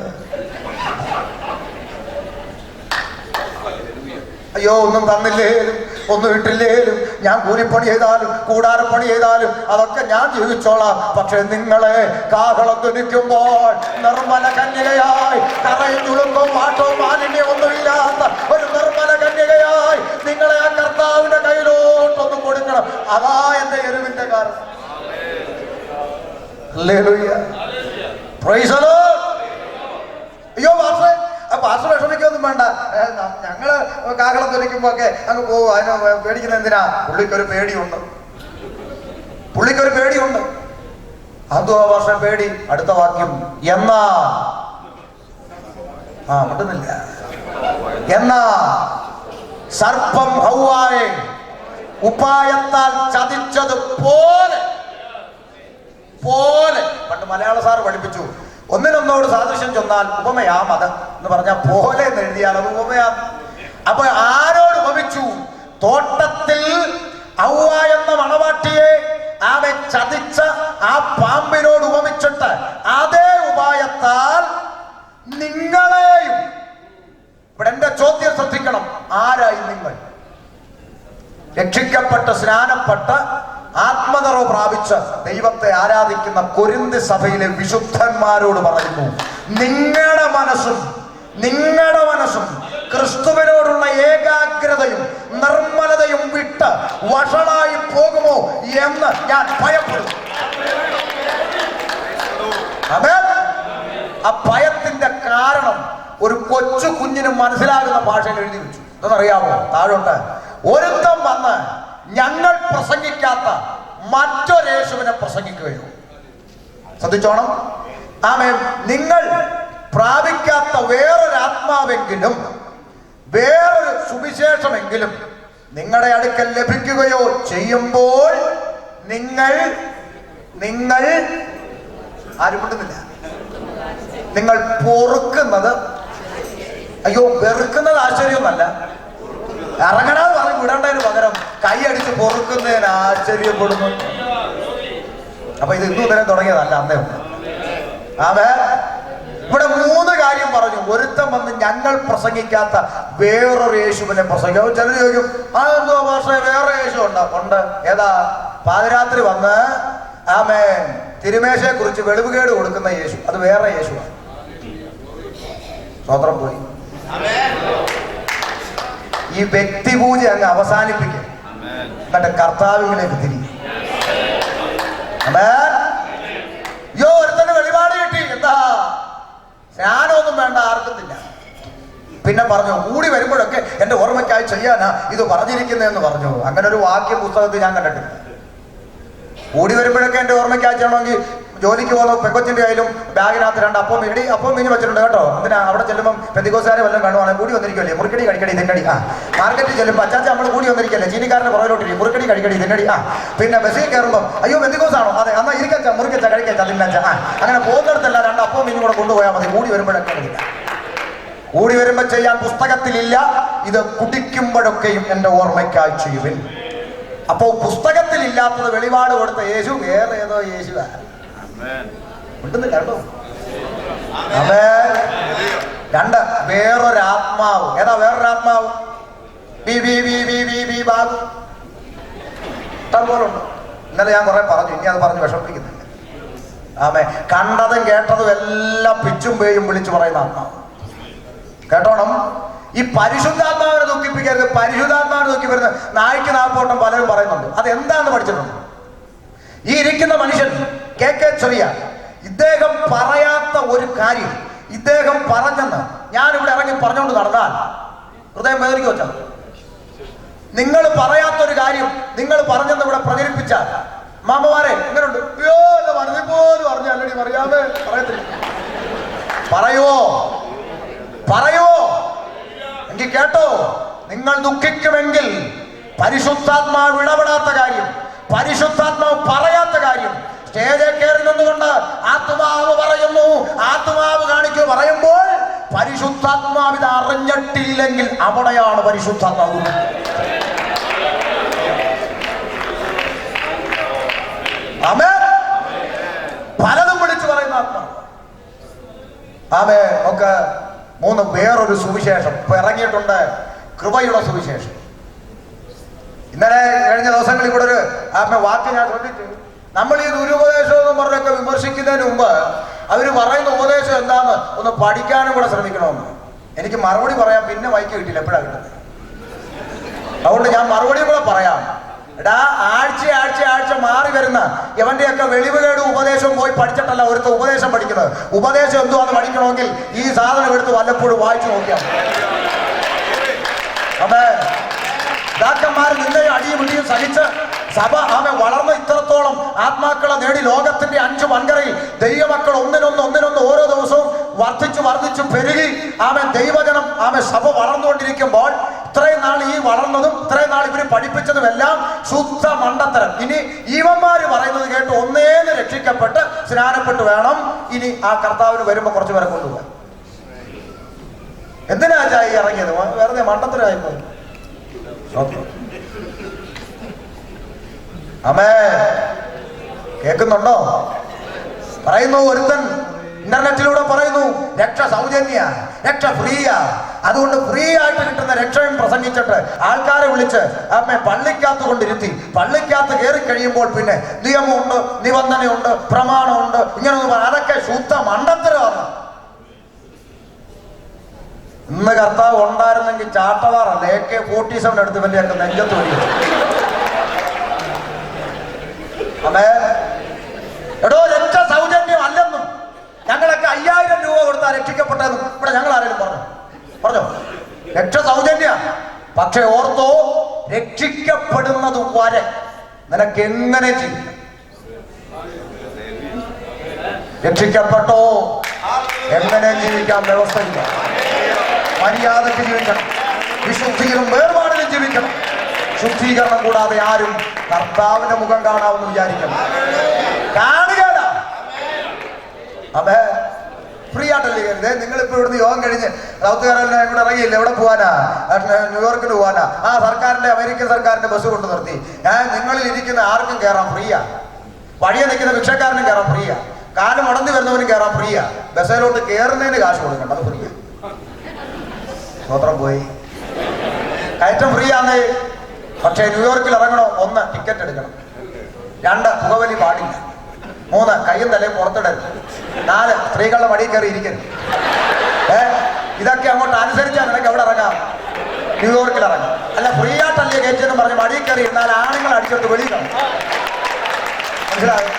അയ്യോ, ഒന്നും തന്നില്ലേലും ഒന്നും ഇട്ടില്ലേലും ഞാൻ കൂലിപ്പണി ചെയ്താലും കൂടാരപ്പണി ചെയ്താലും അതൊക്കെ ഞാൻ ജീവിച്ചോളാം. പക്ഷെ നിങ്ങളെ കാഹളം ധ്വനിക്കുമ്പോൾ നിർമ്മല കന്യകയായി, കറയും ചുളുമ്പും മാറ്റവും മാലിന്യമൊന്നുമില്ലാത്ത ഒരു നിർമ്മല കന്യകയായി നിങ്ങളെ ആ കർത്താവിന്റെ കയ്യിലോട്ടൊന്ന് കൊടുക്കണം. അതാ എന്റെ എരിവിന്റെ കാരണം. ഹല്ലേലൂയ. Praise the Lord. അയ്യോ പാസ്റ്ററെ, പാസ്റ്റർ വിഷമിക്കൊന്നും വേണ്ട, ഞങ്ങള് കാഹളം ധ്വനിക്കുമ്പോ ഒക്കെ അങ്ങ് പോകും. അതിന് പേടിക്കുന്ന എന്തിനാ? പുള്ളിക്കൊരു പേടിയുണ്ട്. അതുവാ പാസ്റ്റർ പേടി. അടുത്ത വാക്യം, എന്നാ മിണ്ടുന്നില്ല. എന്നാ സർപ്പം ഹൗവായെ ഉപായത്താൽ ചതിച്ചത് പോലെ പണ്ട് മലയാള സാറ് പഠിപ്പിച്ചു, ഒന്നിനൊന്നോട് സാദൃശ്യം ചൊന്നാൽ ഉപമയാം അത് എന്ന് പറഞ്ഞാൽ പോലെ എന്ന് എഴുതിയാൽ അത് ഉപമയാം. അപ്പൊ ആരോട് ഉപമിച്ചു? തോട്ടത്തിൽ ഹൗവ എന്ന മണവാട്ടിയെ അവൻ ചതിച്ച ആ പാമ്പിനോട് ഉപമിച്ചിട്ട് അതേ ഉപായത്താൽ നിങ്ങളെയും. ഇവിടെ എന്റെ ചോദ്യം ശ്രദ്ധിക്കണം, ആരായി നിങ്ങൾ? രക്ഷിക്കപ്പെട്ട് സ്നാനപ്പെട്ട് ആത്മനിറവ് പ്രാപിച്ച് ദൈവത്തെ ആരാധിക്കുന്ന കൊരിന്ത് സഭയിലെ വിശുദ്ധന്മാരോട് പറയുന്നു, നിങ്ങളുടെ മനസ്സും ക്രിസ്തുവിനോടുള്ള ഏകാഗ്രതയും നിർമ്മലതയും വിട്ട് വഷളായി എന്ന് ഞാൻ ഭയപ്പെടുന്നു. ആമേൻ. ആ ഭയത്തിന്റെ കാരണം ഒരു കൊച്ചു കുഞ്ഞിന് മനസ്സിലാകുന്ന ഭാഷയിൽ എഴുതി വെച്ചു. ഇതെന്നറിയാമോ? താഴോട്ട് ഒരുത്തം വന്ന് ഞങ്ങൾ പ്രസംഗിക്കാത്ത മറ്റൊരേശുവിനെ പ്രസംഗിക്കുകയോ. ശ്രദ്ധിച്ചോണം. ആമേൻ. നിങ്ങൾ പ്രാപിക്കാത്ത വേറൊരാത്മാവെങ്കിലും വേറൊരു സുവിശേഷമെങ്കിലും നിങ്ങളുടെ അടുക്കൽ ലഭിക്കുകയോ ചെയ്യുമ്പോൾ നിങ്ങൾ ആരും കൊണ്ടുന്നില്ല, നിങ്ങൾ പൊറുക്കുന്നത്, അയ്യോ വെറുക്കുന്നത് ആശ്ചര്യമൊന്നല്ല, ഇറങ്ങണമെന്ന് പറഞ്ഞ് വിടേണ്ടതിന് പകരം കൈയടിച്ച് പൊറുക്കുന്നതിന് ആശ്ചര്യപ്പെടുന്നു. അപ്പൊ ഇത് ഇന്നും തന്നെ തുടങ്ങിയതല്ല, അന്നേ ഉണ്ട്. ആമേൻ. ഇവിടെ 3 കാര്യം പറഞ്ഞു. ഒരുത്തം വന്ന് ഞങ്ങൾ പ്രസംഗിക്കാത്ത വേറൊരു യേശുവിനെ പ്രസംഗിക്കും. ചിലർ ചോദിക്കും, അതെന്തോ ഭാഷ വേറെ യേശു ഉണ്ട്. ഏതാ? പാതിരാത്രി വന്ന് ആമേൻ തിരുമേശയെ കുറിച്ച് വെളിവുകേട് കൊടുക്കുന്ന യേശു, അത് വേറെ യേശുവാണ്. സ്വതന്ത്രം പോയി. ഈ വ്യക്തിപൂജ അങ്ങ് അവസാനിപ്പിക്കുക, എന്നിട്ട് കർത്താവിലേക്ക് തിരിയും. യോ ഒരുത്തന് വെളിപാട് കിട്ടി, എന്താ സ്നാനമൊന്നും വേണ്ട, ആർക്കുന്നില്ല. പിന്നെ പറഞ്ഞു കൂടി വരുമ്പോഴൊക്കെ എന്റെ ഓർമ്മയ്ക്കായി ചെയ്യാനാ ഇത് പറഞ്ഞിരിക്കുന്നതെന്ന് പറഞ്ഞു. അങ്ങനെ ഒരു വാക്യം പുസ്തകത്തിൽ ഞാൻ കണ്ടിട്ടില്ല. കൂടി വരുമ്പോഴൊക്കെ എന്റെ ഓർമ്മയ്ക്കായി ചെയ്യണമെങ്കിൽ ജോലിക്ക് പോകുന്ന പെക്കൊച്ചിന്റെ കയ്യിലും ബാഗിനകത്ത് 2 അപ്പം മീഞ്ഞ് വെച്ചിട്ടുണ്ട് കേട്ടോ. അതിനാ അവിടെ ചെല്ലുമ്പോൾ പെന്തിക്കോസുകാരെ വല്ലതും കാണുവാണെങ്കിൽ കൂടി വന്നിരിക്കുമല്ലേ, മുറുക്കടി കഴിക്കടി തിന്നടി. മാർക്കറ്റിൽ ചെല്ലുമ്പോൾ അച്ചാച്ച നമ്മൾ കൂടി വന്നിരിക്കല്ലേ, ചീനിക്കാരന്റെ പുറകിലോട്ടിരി മുറുക്കടി കഴിക്കടി തിന്നടി. പിന്നെ ബസ്സിൽ കയറുമ്പോൾ അയ്യോ പെന്തിക്കോസാണോ, അതെ എന്നാ ഇരിക്കച്ച മുറുക്കച്ച കഴിക്കച്ച തിന്നച്ച. അങ്ങനെ പോകുന്നിടത്തല്ല 2 അപ്പം മീഞ്ഞും കൂടെ കൊണ്ടുപോയാൽ മതി. കൂടി വരുമ്പോഴൊക്കെ ഇല്ല. കൂടി വരുമ്പോൾ ചെയ്യാൻ പുസ്തകത്തിലില്ല. ഇത് കുടിക്കുമ്പോഴൊക്കെയും എന്റെ ഓർമ്മയ്ക്കായി ചെയ്യുവിൻ. അപ്പോ പുസ്തകത്തിൽ ഇല്ലാത്തത് വെളിപാട് കൊടുത്ത യേശു വേറെ ഏതോ യേശുവാ. ഉണ്ടെന്നില്ല കേട്ടോ. ആമേൻ. 2 വേറൊരാത്മാവ്. ഏതാ വേറൊരാത്മാവ്? ബാബു ഇഷ്ടംപോലെ ഉണ്ട്. ഇന്നലെ ഞാൻ കുറെ പറഞ്ഞു, ഇനി അത് പറഞ്ഞ് വിഷമിപ്പിക്കുന്നില്ല. ആമേ. കണ്ടതും കേട്ടതും എല്ലാം പിച്ചും പേയും വിളിച്ചു പറയുന്ന ആത്മാവ്. കേട്ടോണം. ഈ പരിശുദ്ധാത്മാവിനെ ദുഃഖിപ്പിക്കരുത്. പരിശുദ്ധാത്മാവിനെ ദുഃഖി വരുന്ന നായ്ക്ക് നാപ്പോട്ടം പലരും പറയുന്നുണ്ട്. അതെന്താണെന്ന് പഠിച്ചിട്ടുണ്ട്. ഈ ഇരിക്കുന്ന മനുഷ്യൻ കെ ചെറിയ, ഇദ്ദേഹം പറയാത്ത ഒരു കാര്യം ഇദ്ദേഹം പറഞ്ഞെന്ന് ഞാനിവിടെ ഇറങ്ങി പറഞ്ഞുകൊണ്ട് നടന്നാൽ ഹൃദയം വേദനിക്ക് വെച്ചാൽ, നിങ്ങൾ പറയാത്തൊരു കാര്യം നിങ്ങൾ പറഞ്ഞെന്ന് ഇവിടെ പ്രചരിപ്പിച്ചാൽ, മാമമാരെ എങ്ങനെയുണ്ട്? അയ്യോ എന്ന് മനസ്സിൽ പോലും പറഞ്ഞു അല്ലടി പറയാതെ പറയത്തില്ല. പറയുവോ എങ്കിൽ കേട്ടോ, നിങ്ങൾ ദുഃഖിക്കുമെങ്കിൽ പരിശുദ്ധാത്മാവ് ഇടപെടാത്ത കാര്യം, പരിശുദ്ധാത്മാവ് പറയാത്ത കാര്യം സ്റ്റേജിൽ കയറി നിന്നുകൊണ്ട് ആത്മാവ് പറയുന്നു, ആത്മാവ് കാണിക്കൂ പറയുമ്പോൾ പരിശുദ്ധാത്മാവ് ഇത് അറിഞ്ഞിട്ടില്ലെങ്കിൽ അവിടെയാണ് പരിശുദ്ധാത്മാവ്. ആമേൻ. പലതും വിളിച്ചു പറയുന്ന ആത്മാവ്. ആമേൻ. ഒക്കെ 3 വേറൊരു സുവിശേഷം ഇപ്പൊ ഇറങ്ങിയിട്ടുണ്ട്. കൃപയുടെ സുവിശേഷം. ഇന്നലെ കഴിഞ്ഞ ദിവസങ്ങളിൽ കൂടെ ഒരു വാക്ക് ഞാൻ ശ്രദ്ധിച്ചു. നമ്മൾ ഈ ദുരുപദേശം എന്നും പറഞ്ഞൊക്കെ വിമർശിക്കുന്നതിന് മുമ്പ് അവർ പറയുന്ന ഉപദേശം എന്താന്ന് ഒന്ന് പഠിക്കാനും കൂടെ ശ്രമിക്കണമെന്ന്. എനിക്ക് മറുപടി പറയാൻ പിന്നെ മൈക്ക് കിട്ടില്ല, എപ്പോഴാണ് കിട്ടുന്നത്. അതുകൊണ്ട് ഞാൻ മറുപടിയും കൂടെ പറയാം. എടാ, ആഴ്ച മാറി വരുന്ന ഇവന്റെയൊക്കെ വെളിവുകേട് ഉപദേശവും പോയി പഠിച്ചിട്ടല്ല ഒരുത്ത ഉപദേശം പഠിക്കുന്നത്. ഉപദേശം എന്തുവാന്ന് പഠിക്കണമെങ്കിൽ ഈ സാധനം എടുത്ത് വല്ലപ്പോഴും വായിച്ചു നോക്കിയാൽ. അതെ, പിതാക്കന്മാർ നിന്നെയും അടിയും ഇടിയും സഹിച്ച് സഭ വളർന്ന് ഇത്രത്തോളം ആത്മാക്കളെ നേടി ലോകത്തിന്റെ 5 വൻകരയിൽ ദൈവമക്കൾ ഒന്നിനൊന്ന് ഓരോ ദിവസവും വർദ്ധിച്ചു പെരുകി ദൈവജനം സഭ വളർന്നുകൊണ്ടിരിക്കുമ്പോൾ ഇത്രയും നാൾ ഈ വളർന്നതും ഇത്രയും നാൾ ഇവര് പഠിപ്പിച്ചതും എല്ലാം ശുദ്ധ മണ്ടത്തരം. ഇനി ഈവന്മാര് പറയുന്നത് കേട്ട് ഒന്നേന്ന് രക്ഷിക്കപ്പെട്ട് സ്നാനപ്പെട്ട് വേണം ഇനി ആ കർത്താവിന് വരുമ്പോ കുറച്ചു പേരെ കൊണ്ടുപോകാൻ. എന്തിനാ ചായി ഇറങ്ങിയത്? വെറുതെ മണ്ടത്തരമായിപ്പോ. അമേ, കേൾക്കുന്നുണ്ടോ? പറയുന്നു ഒരുത്തൻ ഇന്റർനെറ്റിലൂടെ പറയുന്നു രക്ഷ സൗജന്യ, രക്ഷ ഫ്രീയാ. അതുകൊണ്ട് ഫ്രീ ആയിട്ട് കിട്ടുന്ന രക്ഷയും പ്രസംഗിച്ചിട്ട് ആൾക്കാരെ വിളിച്ച് പള്ളിക്കകത്ത് കൊണ്ടിരുത്തി പള്ളിക്കകത്ത് കയറി കഴിയുമ്പോൾ പിന്നെ നിയമമുണ്ട്, നിബന്ധനയുണ്ട്, പ്രമാണമുണ്ട്, ഇങ്ങനൊന്നും അതൊക്കെ ശുദ്ധ മണ്ടത്തരമാണ്. ഇന്ന് കർത്താവ് ഉണ്ടായിരുന്നെങ്കിൽ ചാട്ടവാറല്ല AK-47 എടുത്ത് വലിയൊക്കെ നെഞ്ചത്ത് വരിക. ആമേൻ. എടോ, രക്ഷ സൗജന്യം അല്ലെന്നും ഞങ്ങളൊക്കെ 5000 രൂപ കൊടുത്താൽ രക്ഷിക്കപ്പെട്ടതെന്നും ഇവിടെ ഞങ്ങൾ ആരെങ്കിലും പറഞ്ഞോ? രക്ഷ സൗജന്യ. പക്ഷെ ഓർത്തോ, രക്ഷിക്കപ്പെടുന്നത് വരെ നിനക്ക് എങ്ങനെ ജീവിക്കാം? രക്ഷിക്കപ്പെട്ടോ എങ്ങനെ ജീവിക്കാൻ വ്യവസ്ഥയില്ല. മര്യാദയ്ക്ക് ജീവിക്കണം, വിശുദ്ധിയിലും വേർപാടിലും ജീവിക്കണം. ശുദ്ധീകരണം കൂടാതെ ആരും കർത്താവിന്റെ മുഖം കാണാമെന്ന് വിചാരിക്കണം. കാണുകയല്ല. അതെ, ഫ്രീ ആയിട്ടല്ലേ കരുതേ. നിങ്ങളിപ്പോ ഇവിടുന്ന് യോഗം കഴിഞ്ഞ് സൗത്ത് കേരള ഇവിടെ ഇറങ്ങിയില്ല. എവിടെ പോവാനാ? ന്യൂയോർക്കിന് പോവാനാ? സർക്കാരിന്റെ, അമേരിക്കൻ സർക്കാരിന്റെ ബസ് കൊണ്ട് നിർത്തി. നിങ്ങളിൽ ഇരിക്കുന്ന ആർക്കും കയറാൻ ഫ്രീയാ. വഴിയെ നിൽക്കുന്ന ഭിക്ഷക്കാരനും കയറാൻ ഫ്രീയാ. കാലം മുടന്തി വരുന്നവനും കയറാൻ ഫ്രീയാ. ബസ്സിലോട്ട് കയറുന്നതിന് കാശ് കൊടുക്കണ്ട, അത് ഫ്രീയാ. സ്വത്രം പോയി. കയറ്റം ഫ്രീ ആണ്. പക്ഷേ ന്യൂയോർക്കിൽ ഇറങ്ങണോ? 1, ടിക്കറ്റ് എടുക്കണം. 2, പുകവലി പാടില്ല. 3, കയ്യും തലയും പുറത്തിടരുത്. 4, സ്ത്രീകളുടെ വടിയിൽ കയറി ഇരിക്കരുത്. ഇതൊക്കെ അങ്ങോട്ട് അനുസരിച്ചാൽ നിനക്ക് എവിടെ ഇറങ്ങാം? ന്യൂയോർക്കിൽ ഇറങ്ങാം. അല്ല, ഫ്രീ ആയിട്ടല്ലേ കയറ്റെന്ന് പറഞ്ഞ് വടിയിൽ കയറി ഇരുന്നാൽ ആണുങ്ങൾ അടിച്ചോട്ട് വെളിയിലാണ്. മനസ്സിലായോ?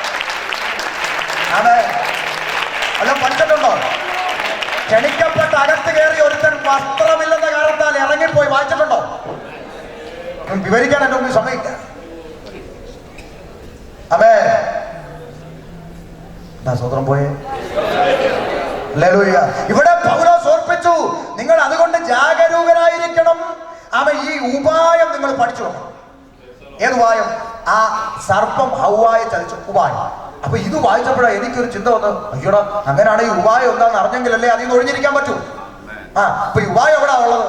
അതെ, വല്ലതും പഠിച്ചിട്ടുണ്ടോ? ക്ഷണിക്കപ്പെട്ട് അകത്ത് കയറി ഒരുത്തൻ വസ്ത്രമില്ലെന്ന കാരണത്താൽ ഇറങ്ങിപ്പോയി. വായിച്ചിട്ടുണ്ടോ? വിവരിക്കാൻ എന്റെ മുമ്പിൽ സമയമില്ല. അമേ, സ്വതന്ത്രം പോയേ. ഹല്ലേലൂയ. ഇവിടെ പൗലോസ് ഓർപ്പിച്ചു, നിങ്ങൾ അതുകൊണ്ട് ജാഗരൂകരായിരിക്കണം. ഈ ഉപായം നിങ്ങൾ പഠിച്ചു. ഏത് ഉപായം? ആ സർപ്പം ഹവ്വായെ ചതിച്ച ഉപായം. അപ്പൊ ഇത് വായിച്ചപ്പോഴാണ് എനിക്കൊരു ചിന്ത വന്നത്. അയ്യോടാ, അങ്ങനെയാണ് ഈ ഉപായം എന്താണെന്ന് അറിഞ്ഞെങ്കിലല്ലേ അതിൽ നിന്ന് ഒഴിഞ്ഞിരിക്കാൻ പറ്റൂ. അപ്പൊ ഈ ഉപായം എവിടാ ഉള്ളത്?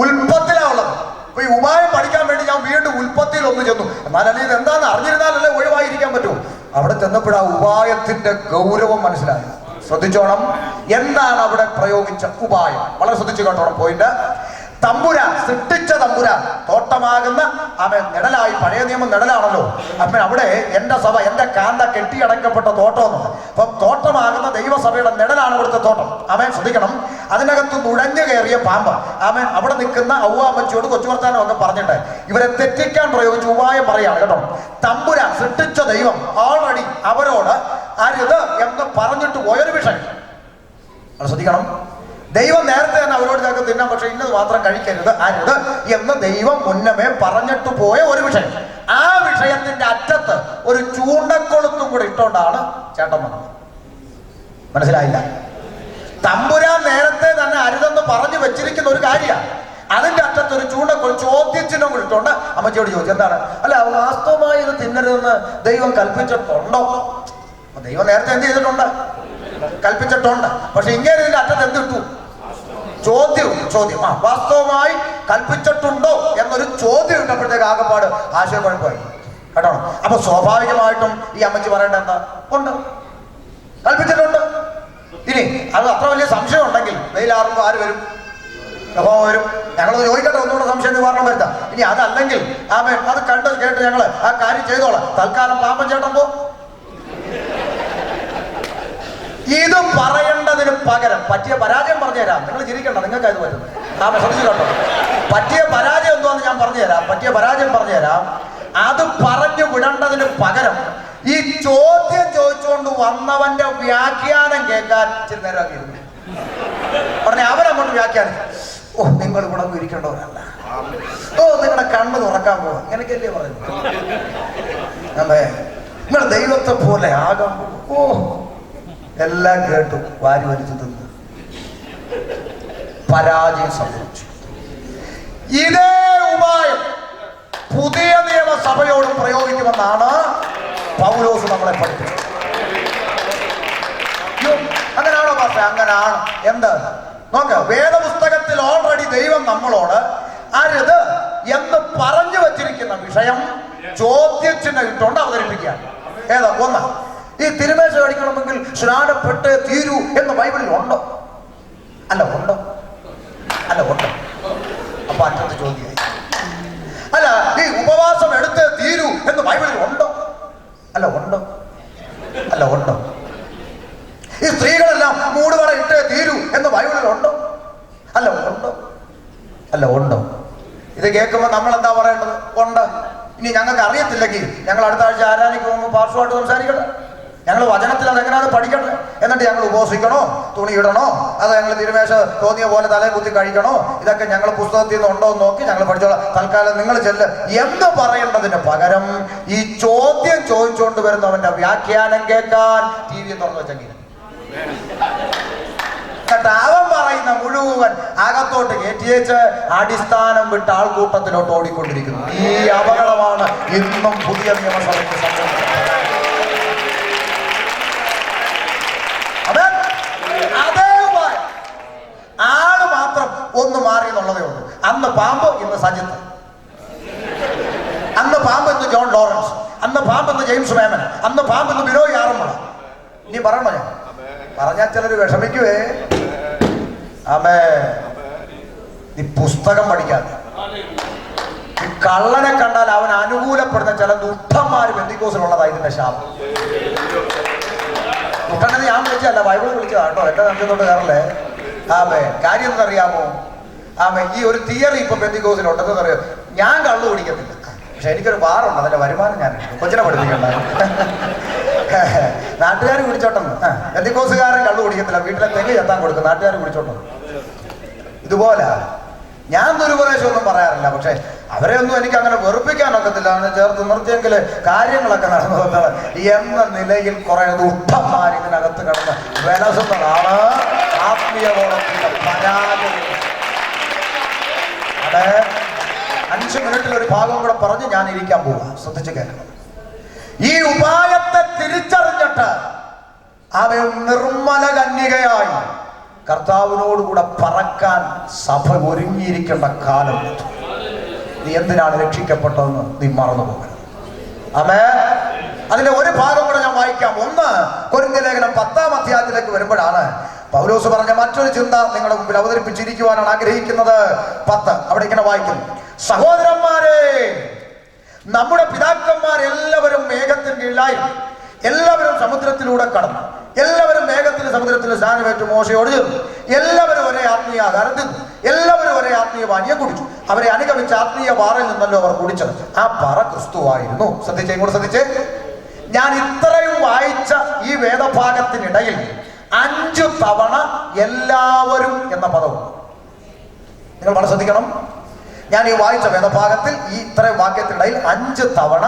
ഉൽപ്പത്തിലാ ഉള്ളത്. അപ്പൊ ഈ ഉപായം പഠിക്കാൻ വേണ്ടി ഞാൻ വീണ്ടും ഉൽപ്പത്തിയിൽ ഒന്ന് ചെന്നു. എന്നാലല്ലേ ഇത് എന്താണെന്ന് അറിഞ്ഞിരുന്നാലല്ലേ ഒഴിവായിരിക്കാൻ പറ്റൂ. അവിടെ ചെന്നപ്പോഴാ ഉപായത്തിന്റെ ഗൗരവം മനസ്സിലായത്. ശ്രദ്ധിച്ചോണം, എന്താണ് അവിടെ പ്രയോഗിച്ച ഉപായം? വളരെ ശ്രദ്ധിച്ചു കേട്ടോണം. പോയിന്റ്, തമ്പുരാൻ, സൃഷ്ടിച്ച തമ്പുരാൻ തോട്ടമാകുന്ന അവൻ നിഴലായി. പഴയ നിയമം നിഴലാണല്ലോ. അപ്പൊ അവിടെ എന്റെ സഭ, എന്റെ കാന്ത കെട്ടിയടക്കപ്പെട്ട തോട്ടമെന്ന്. അപ്പം തോട്ടമാകുന്ന ദൈവസഭയുടെ നിഴലാണ് ഇവിടുത്തെ തോട്ടം. അവൻ ശ്രദ്ധിക്കണം, അതിനകത്ത് നുഴഞ്ഞു കയറിയ പാമ്പ്. അവൻ അവിടെ നിൽക്കുന്ന ഔവാമ്മച്ചിയോട് കൊച്ചുവർത്താനം ഒക്കെ പറഞ്ഞിട്ട് ഇവരെ തെറ്റിക്കാൻ പ്രയോഗിച്ച് ഉപായം പറയാണ് കേട്ടോ. തമ്പുരാൻ, സൃഷ്ടിച്ച ദൈവം ഓൾറെഡി അവരോട് അരുത് എന്ന് പറഞ്ഞിട്ട് പോയൊരു വിഷയം. ശ്രദ്ധിക്കണം, ദൈവം നേരത്തെ തന്നെ അവരോട് ഞങ്ങൾക്ക് തിന്നാം, പക്ഷെ ഇന്നത് മാത്രം കഴിക്കരുത്, അരുത് എന്ന് ദൈവം മുന്നമേ പറഞ്ഞിട്ട് പോയ ഒരു വിഷയം. ആ വിഷയത്തിന്റെ അറ്റത്ത് ഒരു ചൂണ്ടക്കൊളുത്തും കൂടെ ഇട്ടോണ്ടാണ് ചേട്ടൻ വന്നത്. മനസ്സിലായില്ല? തമ്പുരാൻ നേരത്തെ തന്നെ അരുതെന്ന് പറഞ്ഞു വെച്ചിരിക്കുന്ന ഒരു കാര്യമാണ്. അതിന്റെ അറ്റത്ത് ഒരു ചോദ്യചിഹ്നം കൂടി ഇട്ടോണ്ട് അമ്മച്ചിയോട് ചോദിച്ചു, എന്താണ്? അല്ല, വാസ്തവമായി ഇത് തിന്നരുതെന്ന് ദൈവം കൽപ്പിച്ചിട്ടുണ്ടോ? ദൈവം നേരത്തെ എന്ത് ചെയ്തിട്ടുണ്ട്? കൽപ്പിച്ചിട്ടുണ്ട്. പക്ഷെ ഇങ്ങനെ ഇതിന്റെ അറ്റത്ത് എന്ത് ഇട്ടു? ചോദ്യം. വാസ്തവമായി കൽപ്പിച്ചിട്ടുണ്ടോ എന്നൊരു ചോദ്യം ഇട്ടപ്പോഴത്തേക്ക് ആകെപ്പാട് ആശയക്കുഴപ്പമായി കേട്ടോ. അപ്പൊ സ്വാഭാവികമായിട്ടും ഈ അമ്മച്ചി പറയേണ്ട എന്താ? ഉണ്ട്, കൽപ്പിച്ചിട്ടുണ്ട്. ഇനി അത് അത്ര വലിയ സംശയം ഉണ്ടെങ്കിൽ വെയിലാറുമ്പോൾ ആര് വരും? യഹോവ വരും. ഞങ്ങളത് ചോദിക്കട്ടെ, ഒന്നുകൂടെ സംശയം നിവാരണം വരുത്താം. ഇനി അതല്ലെങ്കിൽ അത് കണ്ട് കേട്ട് ഞങ്ങൾ ആ കാര്യം ചെയ്തോളാം. തൽക്കാലം പാമ്പൻ ചേട്ടൻ പോ. ഇത് പറയേണ്ടതിന് പകരം പറ്റിയ പരാജയം പറഞ്ഞുതരാം. നിങ്ങൾ ചിരിക്കണ്ട, നിങ്ങൾക്ക് അത് വരുന്നത്. ശ്രദ്ധിച്ചു കേട്ടോ. പറ്റിയ പരാജയം എന്തോന്ന് ഞാൻ പറഞ്ഞുതരാം. പറ്റിയ പരാജയം പറഞ്ഞുതരാം. അത് പറഞ്ഞു വിടേണ്ടതിന് പകരം ഈ ചോദ്യം ചോദിച്ചുകൊണ്ട് വന്നവന്റെ വ്യാഖ്യാനം കേൾക്കാൻ ഇച്ചിരി നേരമാക്കിയിരുന്നു. പറഞ്ഞ അവരങ്ങോട്ട് വ്യാഖ്യാനിച്ചു. ഓ, നിങ്ങൾ ഇവിടെ ഇരിക്കേണ്ടവരല്ല. ഓ, നിങ്ങളുടെ കണ്ണ് തുറക്കാൻ പോവാ. ഇങ്ങനെയൊക്കെയല്ലേ പറയുന്നത്. അതെ, നിങ്ങൾ ദൈവത്തെ പോലെ ആകാൻ പോകും. ഓ, എല്ലാം കേട്ടു, വാരി വലിച്ചു തിന്ന് പരാജയം സംഭവിച്ചു. ഇതേ ഉപായം പുതിയ നിയമസഭയോടും പ്രയോഗിക്കുമെന്നാണ് പൗലോസ് നമ്മളെ പഠിപ്പിച്ചത്. അങ്ങനാണോ പാസ്റ്റർ? അങ്ങനാണ്. എന്ത് നോക്ക, വേദപുസ്തകത്തിൽ ഓൾറെഡി ദൈവം നമ്മളോട് അരുത് എന്ന് പറഞ്ഞു വച്ചിരിക്കുന്ന വിഷയം ചോദ്യചിഹ്നം ഇട്ടുകൊണ്ട് അവതരിപ്പിക്കുകയാണ്. ഏതാ? ഒന്ന്, ഈ തിരുമേശ കഴിക്കണമെങ്കിൽ സ്നാനപ്പെട്ടേ തീരൂ എന്ന് ബൈബിളിൽ ഉണ്ടോ? അല്ല, ഉണ്ടോ? അപ്പൊ അറ്റത്ത് ചോദ്യമായി. അല്ല, ഈ ഉപവാസം എടുത്തേ തീരൂ എന്ന് ബൈബിളിൽ ഉണ്ടോ? ഉണ്ടോ? ഈ സ്ത്രീകളെല്ലാം മൂടുപറ ഇട്ടേ തീരൂ എന്ന് ബൈബിളിൽ ഉണ്ടോ? ഉണ്ടോ? ഇത് കേൾക്കുമ്പോൾ നമ്മൾ എന്താ പറയേണ്ടത്? ഉണ്ട്. ഇനി ഞങ്ങൾക്ക് അറിയത്തില്ലെങ്കിൽ ഞങ്ങൾ അടുത്ത ആഴ്ച ആരാധനയ്ക്ക് പോകുമ്പോൾ പാർശ്വമായിട്ട് സംസാരിക്കട്ടെ. ഞങ്ങൾ വചനത്തിൽ അതെങ്ങനെയാണെന്ന് പഠിക്കട്ടെ. എന്നിട്ട് ഞങ്ങൾ ഉപവസിക്കണോ, തുണി ഇടണോ, അത് ഞങ്ങൾ തിരുമേശ തോന്നിയ പോലെ തലയിൽ കുത്തി കഴിക്കണോ, ഇതൊക്കെ ഞങ്ങൾ പുസ്തകത്തിൽ നിന്ന് ഉണ്ടോ എന്ന് നോക്കി ഞങ്ങൾ പഠിച്ചോളാം. തൽക്കാലം നിങ്ങൾ ചെല്ല് എന്ന് പറയേണ്ടതിന് പകരം ഈ ചോദ്യം ചോദിച്ചുകൊണ്ട് വരുന്നവന്റെ വ്യാഖ്യാനം കേൾക്കാൻ TV തുറന്നു വെച്ചെങ്കിൽ എന്നിട്ട് അവൻ പറയുന്ന മുഴുവൻ അകത്തോട്ട് കയറ്റിയേച്ച് അടിസ്ഥാനം വിട്ട് ആൾക്കൂട്ടത്തിലോട്ട് ഓടിക്കൊണ്ടിരിക്കുന്നു. ഈ അപകടമാണ് ഇന്നും പുതിയ നിയമസഭയ്ക്ക് സംഭവിക്കുന്നത്. അതേ ഉപായം ആള് മാത്രം ഒന്ന് മാറി എന്നുള്ളതേ ഉള്ളൂ. അന്ന് പാമ്പ്, ഇന്ന് സജിത്ത്. അന്ന് പാമ്പ്, ഇന്ന് ജോൺ ലോറൻസ്. അന്ന് പാമ്പ്, ഇന്ന് ജെയിംസ് മേമൻ. അന്ന് പാമ്പ്, ഇന്ന് ബിനോയ് ആറന്മുള. ഇനി പറയണോ? ഞാൻ പറഞ്ഞാൽ ചിലർ വിഷമിക്കുവേ. ആമേ. ഈ പുസ്തകം പഠിക്കാതെ ഈ കള്ളനെ കണ്ടാൽ അവൻ അനുകൂലപ്പെടുന്ന ചില ദുഷ്ടന്മാർ ബന്ധുക്കോസിലുള്ളതാ ഇതിന്റെ ശാപം. ദുഷ്ടനെന്ന് ഞാൻ വിളിച്ചല്ല, ബൈബിൾ വിളിച്ചതാ കേട്ടോ. എന്റെ നന്ദിയോട്ട് കയറല്ലേ. ആമേ. കാര്യം എന്തറിയാമോ? ആമേ, ഈ ഒരു തിയറി ഇപ്പൊ ബന്ധുക്കോസിലുണ്ടെന്ന് അറിയോ? ഞാൻ കള്ളു കുടിക്കത്തില്ല, പക്ഷെ എനിക്കൊരു ബാറുണ്ട്, അതിന്റെ വരുമാനം ഞാൻ കൊച്ചിനെ പഠിപ്പിക്കണ്ട. നാട്ടുകാർ കുടിച്ചോട്ടെന്ന്. ബന്ധുക്കോസുകാരൻ കള്ളു കുടിക്കത്തില്ല, വീട്ടിലെ തെങ്ങ് ചെത്താൻ കൊടുക്കും, നാട്ടുകാർ കുടിച്ചോട്ടെന്ന്. ഇതുപോലെ ഞാൻ ദുരുപദേശമൊന്നും പറയാറില്ല, പക്ഷെ അവരെ ഒന്നും എനിക്ക് അങ്ങനെ വെറുപ്പിക്കാനൊക്കത്തില്ല. അങ്ങനെ ചേർത്ത് നിർത്തിയെങ്കിൽ കാര്യങ്ങളൊക്കെ നടന്നു വന്നത് എന്ന നിലയിൽ കുറെ ദുഷ്ടന്മാർ ഇതിനകത്ത് കിടന്ന് വിലസുന്നതാണ് ആത്മീയബോധത്തിന്റെ പരാജയം. അതെ, 5 മിനിറ്റിൽ ഒരു ഭാഗം കൂടെ പറഞ്ഞ് ഞാൻ ഇരിക്കാൻ പോവാ. ശ്രദ്ധിച്ച് കേൾക്കണം. ഈ ഉപായത്തെ തിരിച്ചറിഞ്ഞിട്ട് അവൻ നിർമ്മല കന്യകയായി കർത്താവിനോടുകൂടെ പറക്കാൻ സഭ ഒരുങ്ങിയിരിക്കേണ്ട കാലം. നീ എന്തിനാണ് രക്ഷിക്കപ്പെട്ടതെന്ന് നീ മറന്നു പോകരുത്. ആമേൻ. അതിന്റെ ഒരു ഭാഗം കൂടെ ഞാൻ വായിക്കാം. 1 കൊരിന്ത്യർ ലേഖനം 10-ാം അധ്യായത്തിലേക്ക് വരുമ്പോഴാണ് പൗലോസ് പറഞ്ഞ മറ്റൊരു ചിന്ത നിങ്ങളുടെ മുമ്പിൽ അവതരിപ്പിച്ചിരിക്കുവാനാണ് ആഗ്രഹിക്കുന്നത്. 10 അവിടെ ഇങ്ങനെ വായിക്കുന്നു: സഹോദരന്മാരെ, നമ്മുടെ പിതാക്കന്മാരെല്ലാവരും മേഘത്തിന് കീഴിലായി, എല്ലാവരും സമുദ്രത്തിലൂടെ കടന്നു, എല്ലാവരും മേഘത്തിൽ സമുദ്രത്തിൽ സ്നാനമേറ്റു മോശയോട് ചേർന്നു, എല്ലാവരും ഒരേ ആത്മീയ ആഹാരം തിന്നു, എല്ലാവരും ഒരേ ആത്മീയ പാനീയം കുടിച്ചു. അവരെ അനുഗമിച്ച ആത്മീയ പാറയിൽ നിന്നല്ലോ അവർ കുടിച്ചത്. ആ പാറ ക്രിസ്തുവായിരുന്നു. ശ്രദ്ധിച്ചേ, ഇങ്ങോട്ട് ശ്രദ്ധിച്ചേ. ഞാൻ ഇത്രയും വായിച്ച ഈ വേദഭാഗത്തിനിടയിൽ 5 തവണ എല്ലാവരും എന്ന പദമുണ്ട്. നിങ്ങൾ വളരെ ശ്രദ്ധിക്കണം. ഞാൻ ഈ വായിച്ച വേദഭാഗത്തിൽ ഈ ഇത്രയും വാക്യത്തിനിടയിൽ 5 തവണ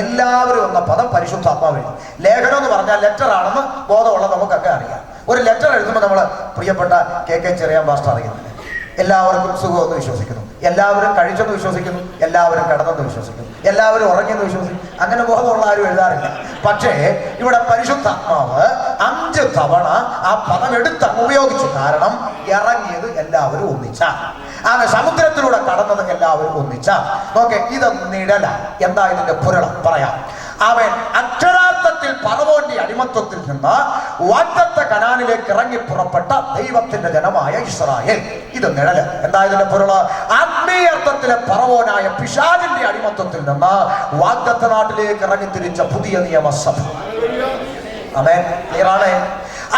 എല്ലാവരും എന്ന പദം പരിശുദ്ധാത്മാവ് എഴുതി. ലേഖനം എന്ന് പറഞ്ഞാൽ ലെറ്റർ ആണെന്ന് ബോധമുള്ള നമുക്കൊക്കെ അറിയാം. ഒരു ലെറ്റർ എഴുതുമ്പോൾ നമ്മൾ പ്രിയപ്പെട്ട കെ ചെറിയാൻ പാസ്റ്റർ അറിയുന്നില്ല. എല്ലാവർക്കും സുഖമെന്ന് വിശ്വസിക്കുന്നു, എല്ലാവരും കഴിച്ചെന്ന് വിശ്വസിക്കുന്നു, എല്ലാവരും കിടന്നെന്ന് വിശ്വസിക്കുന്നു, എല്ലാവരും ഉറങ്ങിയെന്ന് വിശ്വസിക്കുന്നു. അങ്ങനെ ബോധമുള്ള ആരും എഴുതാറില്ല. പക്ഷേ ഇവിടെ പരിശുദ്ധാത്മാവ് 5 തവണ ആ പദം എടുത്തങ്ങ് ഉപയോഗിച്ചു. കാരണം ഇറങ്ങിയത് എല്ലാവരും ഒന്നിച്ച, അങ്ങനെ സമുദ്രത്തിലൂടെ കടന്നത് എല്ലാവരും ഒന്നിച്ച. നോക്കെ, ഇത് നിഴല. എന്താ ഇതിന്റെ പുരളം പറയാം. അവൻ അക്ഷരാർത്ഥത്തിൽ ഫറവോന്റെ അടിമത്വത്തിൽ നിന്ന് വാഗ്ദത്ത കനാനിലേക്ക് ഇറങ്ങി പുറപ്പെട്ട ദൈവത്തിന്റെ ജനമായ ഇസ്രായേൽ. ഇത് നിഴല്. എന്താ ഇതിന്റെ പൊരുള്? ആത്മീയർത്ഥത്തിലെ ഫറവോനായ പിശാചിന്റെ അടിമത്വത്തിൽ നിന്ന് വാഗ്ദത്ത നാട്ടിലേക്ക് ഇറങ്ങി തിരിച്ച പുതിയ നിയമസഭ. ആമേൻ. ക്ലിയറാണ്.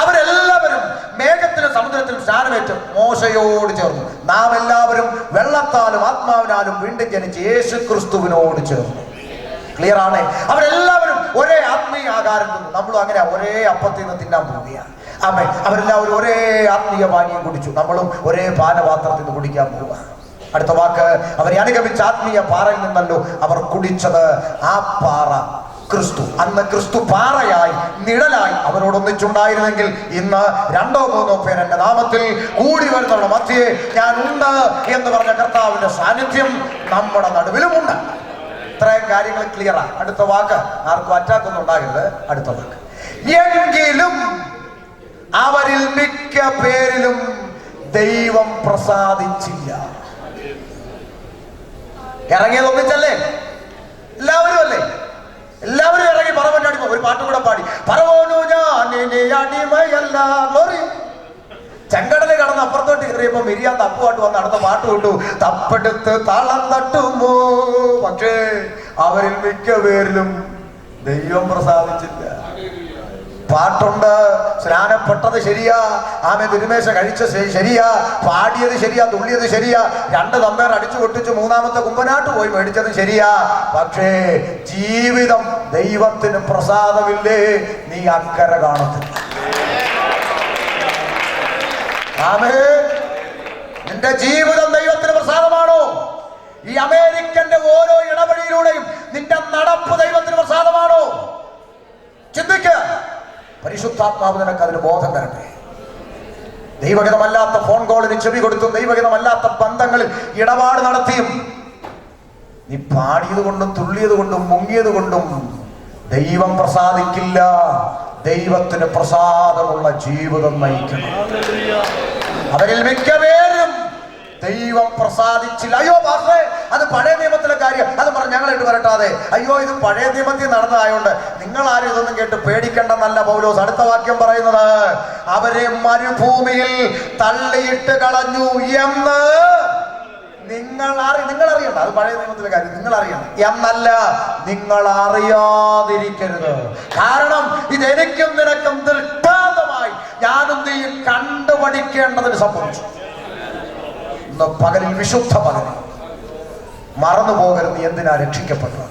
അവരെല്ലാവരും മേഘത്തിലും സമുദ്രത്തിലും സ്നാനമേറ്റ് മോശയോട് ചേർന്നു. നാം എല്ലാവരും വെള്ളത്താലും ആത്മാവിനാലും വീണ്ടും ജനിച്ച് യേശു ക്രിസ്തുവിനോട് ചേർന്നു. ക്ലിയർ ആണ്. അവരെല്ലാവരും ഒരേ ആത്മീയ ആഹാരം തിന്നു. നമ്മളും അങ്ങനെ ഒരേ അപ്പത്തിൽ നിന്ന് തിന്നാൻ പോവുകയാണ്. ആമേ. അവരെല്ലാവരും ഒരേ ആത്മീയ പാനീയം കുടിച്ചു. നമ്മളും ഒരേ പാനപാത്രത്തിൽ നിന്ന് കുടിക്കാൻ പോവുക. അടുത്ത വാക്ക്, അവരെ അനുഗമിച്ച ആത്മീയ പാറയിൽ നിന്നല്ലോ അവർ കുടിച്ചത്. ആ പാറ ക്രിസ്തു. അന്ന് ക്രിസ്തു പാറയായി നിഴലായി അവരോടൊന്നിച്ചുണ്ടായിരുന്നെങ്കിൽ ഇന്ന് 2-3 പേർ എന്റെ നാമത്തിൽ കൂടി വരുന്നവരുടെ മധ്യേ ഞാൻ ഉണ്ട് എന്ന് പറഞ്ഞ കർത്താവിന്റെ സാന്നിധ്യം നമ്മുടെ നടുവിലുമുണ്ട്. ഇത്രയും കാര്യങ്ങൾ ക്ലിയറാ. അടുത്ത വാക്ക്, ആർക്കും അറ്റാക്കൊന്നും ഉണ്ടാകരുത്. അടുത്ത വാക്ക്, എങ്കിലും അവരിൽ മിക്ക പേരിലും ദൈവം പ്രസാദിച്ചില്ല. ഇറങ്ങിയത് ഒന്നിച്ചല്ലേ? എല്ലാവരും അല്ലേ? എല്ലാവരും ഇറങ്ങി പറവന്റെ അടിമ. ഒരു പാട്ട് കൂടെ പാടി, പറവോനു ഞാൻ അടിമയല്ല. ഗ്ലോറി. ചെങ്കടല് കടന്ന് അപ്പുറത്തോട്ട് കയറിയപ്പോ മിരിയാൻ തപ്പുമായിട്ട് വന്ന് അടുത്ത പാട്ട് വിട്ടു, തപ്പെടുത്ത് താളം തട്ടുമോ. പക്ഷേ അവരിൽ മിക്ക പേരിലും ദൈവം പ്രസാദിച്ചില്ല. പാട്ടുണ്ട്, സ്നാനപ്പെട്ടത് ശരിയാ, ആമേ തിരുമേശ കഴിച്ച ശരിയാ, പാടിയത് ശരിയാ, തുള്ളിയത് ശരിയാ, 2 തമ്പേർ അടിച്ചു പൊട്ടിച്ചു 3ാമത്തെ കുമ്പനാട്ട് പോയി മേടിച്ചത് ശരിയാ. പക്ഷേ ജീവിതം ദൈവത്തിന് പ്രസാദമില്ലേ, നീ അക്കരെ കാണത്തില്ല. ആമേ, നിന്റെ ജീവിതം ദൈവത്തിന് പ്രസാദമാണോ? ഈ അമേരിക്കന്റെ ഓരോ ഇടവഴിയിലൂടെയും നിന്റെ നടപ്പ് ദൈവത്തിന് പ്രസാദമാണോ? ചിന്തിക്ക. പരിശുദ്ധാത്മാവ് നിനക്ക് അതിന് ബോധം തരട്ടെ. ദൈവഹിതമല്ലാത്ത ഫോൺ കോളിന് ചെവി കൊടുത്തും ദൈവഹിതമല്ലാത്ത ബന്ധങ്ങളിൽ ഇടപാട് നടത്തിയും നീ പാടിയത് കൊണ്ടും തുള്ളിയത് കൊണ്ടും മുങ്ങിയത് കൊണ്ടും ദൈവം പ്രസാദിക്കില്ല. ദൈവത്തിന് പ്രസാദമുള്ള ജീവിതം നയിക്കണം. അവരിൽ മിക്കപേരും ദൈവം പ്രസാദിച്ചില്ല. അയ്യോ പാസ്റ്ററെ, അത് പഴയ നിയമത്തിലെ കാര്യം, അത് പറഞ്ഞ് ഞങ്ങളിട്ട് വരട്ടാതെ. അയ്യോ, ഇത് പഴയ നിയമത്തിൽ നടന്നതായോണ്ട് നിങ്ങൾ ആരും ഇതൊന്നും കേട്ട് പേടിക്കണ്ടെന്നല്ല പൗലോസ് അടുത്ത വാക്യം പറയുന്നത്. അവരെ മരുഭൂമിയിൽ തള്ളിയിട്ട് കളഞ്ഞു എന്ന് നിങ്ങൾ അറിയണ്ട. അത് പഴയ നിയമത്തിലെ കാര്യം, നിങ്ങൾ അറിയണം എന്നല്ല, നിങ്ങൾ അറിയാതിരിക്കരുത്. കാരണം ഇതെനിക്കും നിനക്കും ദൃഷ്ടാന്തമായി ഞാനും നീ കണ്ടുപഠിക്കേണ്ടതിന് സംഭവിച്ചു. ഇന്ന് പകലിൽ, വിശുദ്ധ പകലിൽ മറന്നു പോകരുത് നീ എന്തിനാ രക്ഷിക്കപ്പെട്ടത്.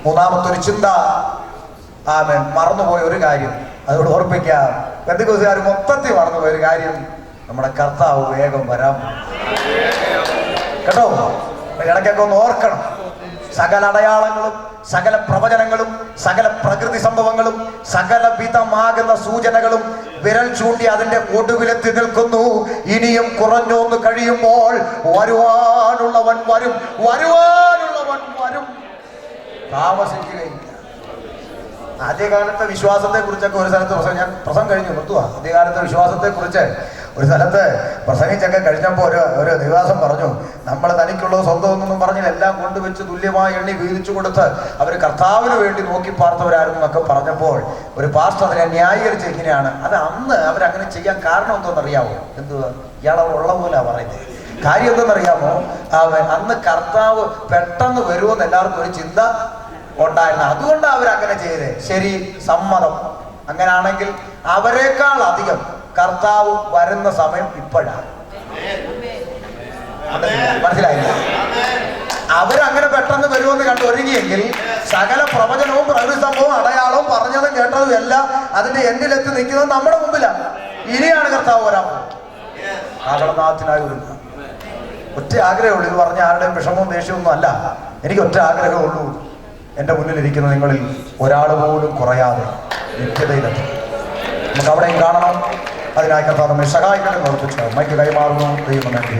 3ാമത്തൊരു ചിന്ത, ആമേൻ, മറന്നുപോയ ഒരു കാര്യം അതോട് ഓർപ്പിക്കാം. പെന്തക്കോസ്തുകാർ മൊത്തത്തിൽ മറന്നുപോയ ഒരു കാര്യം, നമ്മുടെ കർത്താവ് വേഗം വരാം കേട്ടോ. ഇടയ്ക്കൊക്കെ ഒന്ന് ഓർക്കണം. സകല അടയാളങ്ങളും സകല പ്രവചനങ്ങളും സകല പ്രകൃതി സംഭവങ്ങളും സകലവിധമാകുന്ന സൂചനകളും വിരൽ ചൂണ്ടി അതിന്റെ ഒടുവിലെത്തി നിൽക്കുന്നു. ഇനിയും കുറഞ്ഞൊന്ന് കഴിയുമ്പോൾ വരുവാനുള്ളവൻ വരും, വരുവാനുള്ളവൻ വരും, താമസിക്കുകയില്ല. ആദ്യകാലത്തെ വിശ്വാസത്തെ കുറിച്ചൊക്കെ ഒരു സ്ഥലത്ത് ഞാൻ പ്രസംഗം കഴിഞ്ഞു നിർത്തുക. ആദ്യകാലത്തെ വിശ്വാസത്തെ കുറിച്ച് ഒരു സ്ഥലത്ത് പ്രസംഗിച്ചൊക്കെ കഴിഞ്ഞപ്പോൾ ഒരു നിവാസം പറഞ്ഞു, നമ്മൾ തനിക്കുള്ളത് സ്വന്തമൊന്നും പറഞ്ഞില്ല, എല്ലാം കൊണ്ടുവച്ച് തുല്യമായി എണ്ണി വീതിച്ചു കൊടുത്ത് അവർ കർത്താവിന് വേണ്ടി നോക്കി പാർത്തവരായിരുന്നു എന്നൊക്കെ പറഞ്ഞപ്പോൾ ഒരു പാസ്റ്റർ അതിനെ ന്യായീകരിച്ച് ഇങ്ങനെയാണ്, അത് അന്ന് അവരങ്ങനെ ചെയ്യാൻ കാരണം എന്തോന്നറിയാമോ? എന്തുവാ, ഇയാളവർ ഉള്ള പോലെ പറയുന്നത്. കാര്യം എന്തെന്നറിയാമോ? അന്ന് കർത്താവ് പെട്ടെന്ന് വരുമെന്ന് എല്ലാവർക്കും ഒരു ചിന്ത ഉണ്ടായിരുന്നു. അതുകൊണ്ടാണ് അവരങ്ങനെ ചെയ്തേ. ശരി, സമ്മതം. അങ്ങനാണെങ്കിൽ അവരെക്കാൾ അധികം കർത്താവ് വരുന്ന സമയം ഇപ്പോഴാണ്. മനസ്സിലായില്ല? അവരങ്ങനെ പെട്ടെന്ന് വരുമെന്ന് കണ്ട് ഒരുങ്ങിയെങ്കിൽ സകല പ്രവചനവും പ്രകൃതി സംഭവവും അടയാളവും പറഞ്ഞതും കേട്ടതും എല്ലാം അതിന്റെ എൻഡിലെത്തി നിൽക്കുന്നത് നമ്മുടെ മുമ്പിലാണ്. ഇനിയാണ് കർത്താവ് വരാൻ പോകുന്നത്. ആകടനാഥനായി വരുന്നത്. ഒറ്റ ആഗ്രഹമുള്ളൂ. ഇത് പറഞ്ഞ ആരുടെയും വിഷമവും ദേഷ്യമൊന്നും അല്ല. എനിക്ക് ഒറ്റ ആഗ്രഹമുള്ളൂ, എൻ്റെ മുന്നിലിരിക്കുന്ന നിങ്ങളിൽ ഒരാൾ പോലും കുറയാതെ നിത്യതയിലെത്തും. നമുക്ക് അവിടെയും കാണണം. അതിനായി കർത്താവ് നമ്മെ സഹായിക്കട്ടെ എന്ന് ഓർപ്പിച്ചു മൈക്ക് കൈമാറുന്നു. ദൈവം നന്ദി.